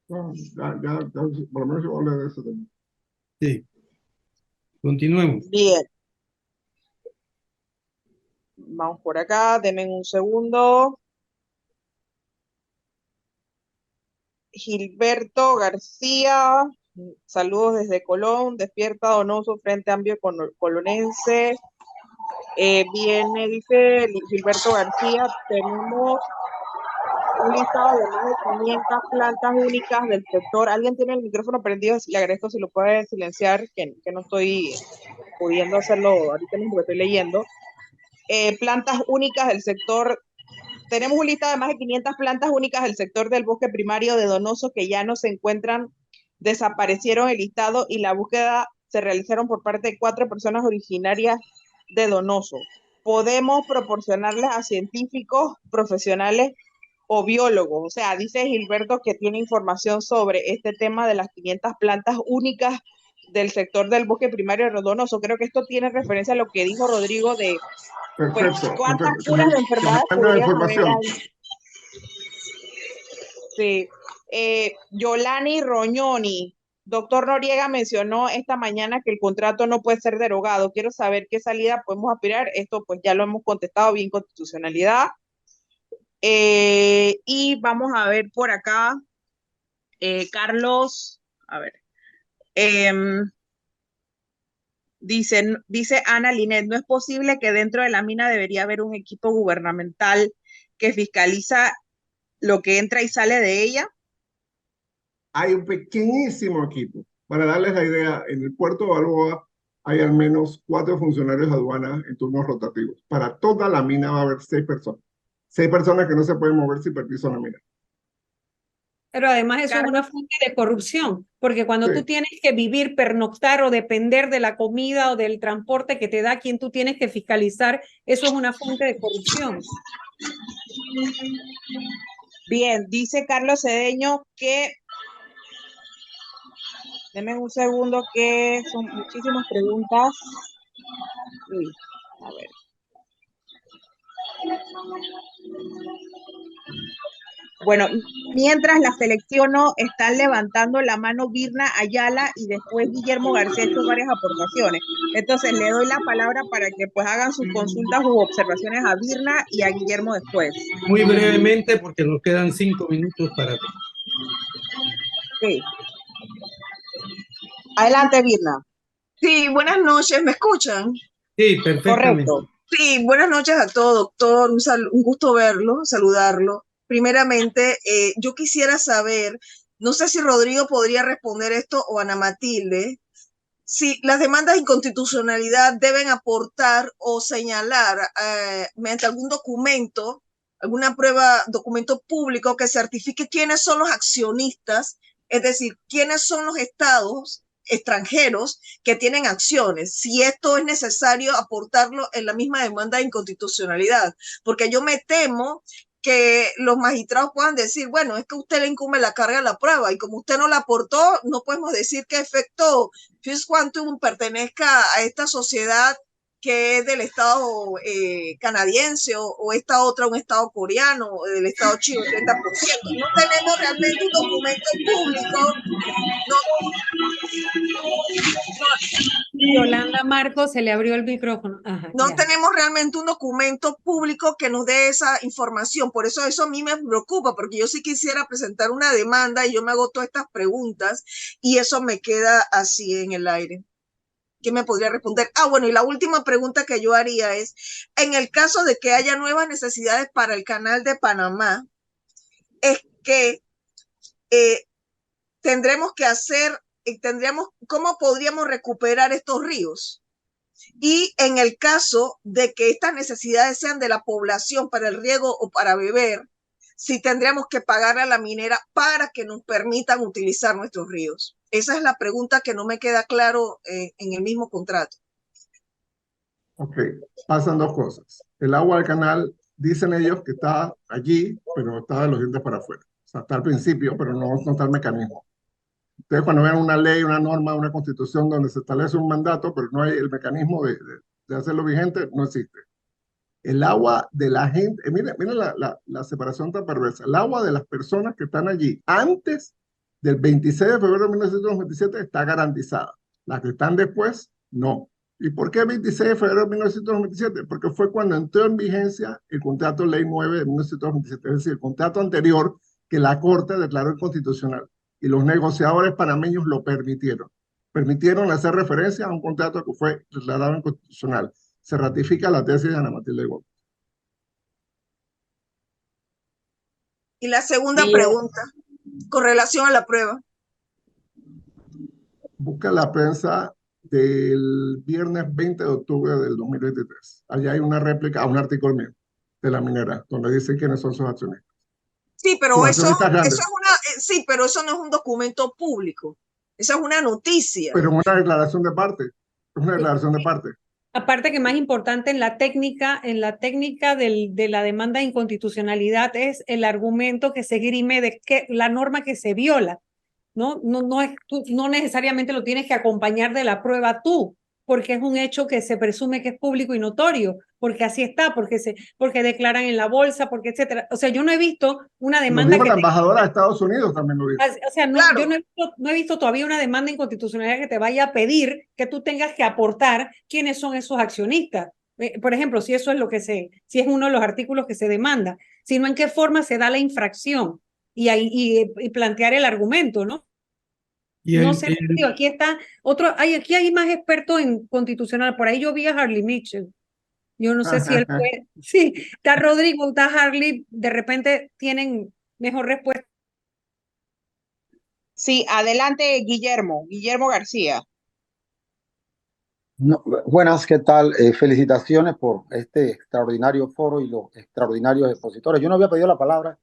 No, ya, por lo menos yo hablé de eso también. Sí. Continuemos. Bien. Vamos por acá, denme un segundo. Gilberto García, saludos desde Colón, despierta Donoso, Frente Amplio Colonense. Viene, dice Gilberto García, tenemos un listado de más de 500 plantas únicas del sector. ¿Alguien tiene el micrófono prendido? Le agradezco si lo puede silenciar, que no estoy pudiendo hacerlo ahorita mismo que estoy leyendo. Plantas únicas del sector. Tenemos un listado de más de 500 plantas únicas del sector del bosque primario de Donoso que ya no se encuentran, desaparecieron el listado y la búsqueda se realizaron por parte de 4 personas originarias de Donoso. Podemos proporcionarles a científicos, profesionales o biólogos. O sea, dice Gilberto que tiene información sobre este tema de las 500 plantas únicas del sector del bosque primario Rondonóso. Creo que esto tiene referencia a lo que dijo Rodrigo de pues, Perfecto. cuántas Entonces, curas de enfermedades tengo la podrían haber información. ahí. Sí. Yolani Roñoni, doctor Noriega mencionó esta mañana que el contrato no puede ser derogado. Quiero saber qué salida podemos aspirar. Esto pues ya lo hemos contestado, bien constitucionalidad. Y vamos a ver por acá, Carlos, a ver, dice Ana Linet, no es posible que dentro de la mina debería haber un equipo gubernamental que fiscaliza lo que entra y sale de ella. Hay un pequeñísimo equipo. Para darles la idea, en el puerto de Balboa hay al menos 4 funcionarios de aduana en turnos rotativos. Para toda la mina va a haber 6 personas. 6 personas que no se pueden mover sin permiso en la mina. Pero además eso es Carlos, una fuente de corrupción, porque cuando Sí. tú tienes que vivir, pernoctar o depender de la comida o del transporte que te da quien tú tienes que fiscalizar, eso es una fuente de corrupción. bien, dice Carlos Cedeño que, denme un segundo, que son muchísimas preguntas. Uy, a ver. Bueno, mientras la selecciono, están levantando la mano Virna Ayala y después Guillermo García ha hecho varias aportaciones. Entonces le doy la palabra para que pues hagan sus consultas u observaciones a Virna y a Guillermo después. Muy brevemente, porque nos quedan 5 minutos para... Sí. Adelante, Virna. Sí, buenas noches, ¿me escuchan? Sí, perfectamente. Correcto. Sí, buenas noches a todo, doctor. Un gusto verlo, saludarlo. Primeramente, yo quisiera saber, no sé si Rodrigo podría responder esto o Ana Matilde, si las demandas de inconstitucionalidad deben aportar o señalar mediante algún documento, alguna prueba, documento público que certifique quiénes son los accionistas, es decir, quiénes son los estados extranjeros que tienen acciones, si esto es necesario aportarlo en la misma demanda de inconstitucionalidad, porque yo me temo que los magistrados puedan decir, bueno, es que usted le incumbe la carga de la prueba y como usted no la aportó, no podemos decir que efecto Fis Quantum pertenezca a esta sociedad que es del Estado canadiense o esta otra, un Estado coreano, o del Estado chino, 30%. No tenemos realmente un documento público. Yolanda Marcos se le abrió el micrófono. Ajá, No ya. tenemos realmente un documento público que nos dé esa información. Por eso a mí me preocupa, porque yo sí quisiera presentar una demanda y yo me hago todas estas preguntas y eso me queda así en el aire. ¿Qué me podría responder? Bueno, y la última pregunta que yo haría es, en el caso de que haya nuevas necesidades para el canal de Panamá, es que tendremos que hacer, ¿cómo podríamos recuperar estos ríos? Y en el caso de que estas necesidades sean de la población para el riego o para beber, si tendríamos que pagar a la minera para que nos permitan utilizar nuestros ríos. Esa es la pregunta que no me queda claro en el mismo contrato. Ok, pasan 2 cosas. El agua del canal, dicen ellos que está allí, pero está de los dientes para afuera. O sea, está al principio, pero no está el mecanismo. Ustedes cuando vean una ley, una norma, una constitución donde se establece un mandato, pero no hay el mecanismo de hacerlo vigente, no existe. El agua de la gente, miren la separación tan perversa. El agua de las personas que están allí antes del 26 de febrero de 1997 está garantizada. Las que están después, no. ¿Y por qué 26 de febrero de 1997? Porque fue cuando entró en vigencia el contrato Ley 9 de 1997, es decir, el contrato anterior que la Corte declaró inconstitucional. Y los negociadores panameños lo permitieron. Permitieron hacer referencia a un contrato que fue declarado inconstitucional. Se ratifica la tesis de Ana Matilde Gómez. Y la segunda pregunta, con relación a la prueba. Busca la prensa del viernes 20 de octubre del 2023. Allá hay una réplica a un artículo mío de la minera, donde dice quiénes son sus accionistas. Sí, pero Sus eso accionistas grandes. es sí, pero eso no es un documento público. Esa es una noticia. Pero una declaración de parte. Es una declaración de parte. Aparte que más importante en la técnica de la demanda de inconstitucionalidad es el argumento que se grime de que la norma que se viola. ¿no? Tú no necesariamente lo tienes que acompañar de la prueba tú, porque es un hecho que se presume que es público y notorio, porque así está, porque declaran en la bolsa, porque etcétera. O sea, yo no he visto una Lo demanda dijo que la te... embajadora de Estados Unidos, también lo dijo. O sea, Claro. yo no he visto todavía una demanda inconstitucional que te vaya a pedir que tú tengas que aportar quiénes son esos accionistas. Por ejemplo, si eso es si es uno de los artículos que se demanda, sino en qué forma se da la infracción y plantear el argumento, ¿no? Y No sé, tío, aquí está aquí hay más expertos en constitucional. Por ahí yo vi a Harley Mitchell. Yo no sé si él fue. Sí, está Rodrigo, está Harley, de repente tienen mejor respuesta. Sí, adelante, Guillermo García. No, buenas, ¿qué tal? Felicitaciones por este extraordinario foro y los extraordinarios expositores. Yo no había pedido la palabra,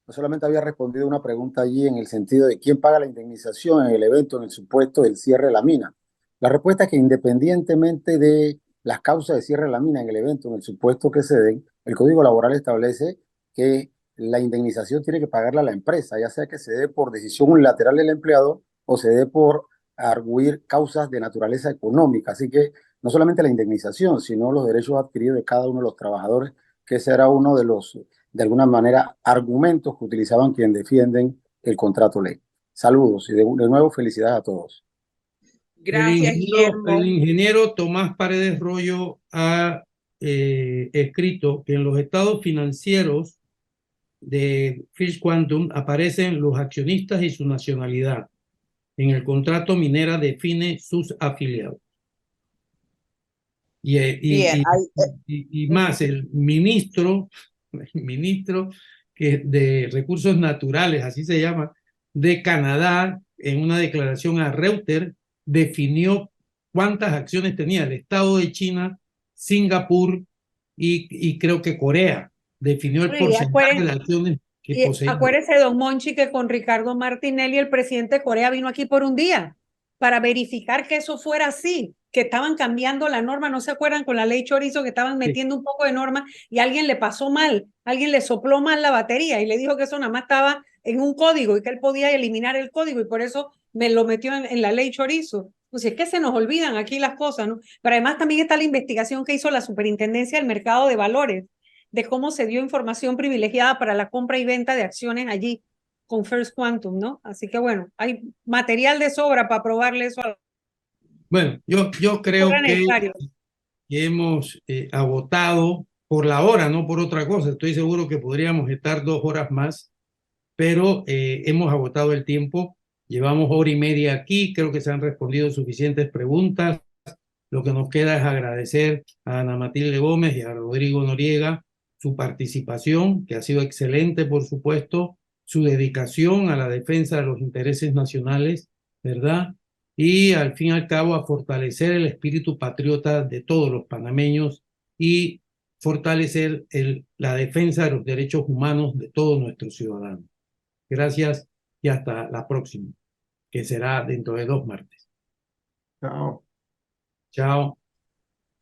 no solamente había respondido una pregunta allí en el sentido de quién paga la indemnización en el evento, en el supuesto del cierre de la mina. La respuesta es que independientemente de las causas de cierre de la mina en el evento, en el supuesto que se den, el Código Laboral establece que la indemnización tiene que pagarla la empresa, ya sea que se dé por decisión unilateral del empleador o se dé por arguir causas de naturaleza económica. Así que no solamente la indemnización, sino los derechos adquiridos de cada uno de los trabajadores, que ese era uno de los, de alguna manera, argumentos que utilizaban quienes defienden el contrato ley. Saludos y de nuevo felicidades a todos. Gracias, Guillermo. El ingeniero Tomás Paredes Rollo ha escrito que en los estados financieros de First Quantum aparecen los accionistas y su nacionalidad. En el contrato minera define sus afiliados. Bien, Y más, el ministro de Recursos Naturales, así se llama, de Canadá, en una declaración a Reuters, definió cuántas acciones tenía el Estado de China, Singapur y creo que Corea. Definió el porcentaje de acciones que poseía. Acuérdese, don Monchi, que con Ricardo Martinelli, el presidente de Corea, vino aquí por un día para verificar que eso fuera así, que estaban cambiando la norma, ¿no se acuerdan con la ley Chorizo que estaban metiendo un poco de norma y alguien le pasó mal, alguien le sopló mal la batería y le dijo que eso nada más estaba en un código y que él podía eliminar el código y por eso me lo metió en la ley Chorizo? Pues es que se nos olvidan aquí las cosas, ¿no? Pero además también está la investigación que hizo la Superintendencia del Mercado de Valores, de cómo se dio información privilegiada para la compra y venta de acciones allí con First Quantum, ¿no? Así que bueno, hay material de sobra para probarle eso. Bueno, yo creo que hemos agotado por la hora, no por otra cosa. Estoy seguro que podríamos estar 2 horas más, pero hemos agotado el tiempo. Llevamos 1 hora y media aquí, creo que se han respondido suficientes preguntas. Lo que nos queda es agradecer a Ana Matilde Gómez y a Rodrigo Noriega su participación, que ha sido excelente, por supuesto, su dedicación a la defensa de los intereses nacionales, ¿verdad? Y al fin y al cabo a fortalecer el espíritu patriota de todos los panameños y fortalecer la defensa de los derechos humanos de todos nuestros ciudadanos. Gracias y hasta la próxima, que será dentro de 2 martes. Chao. Chao.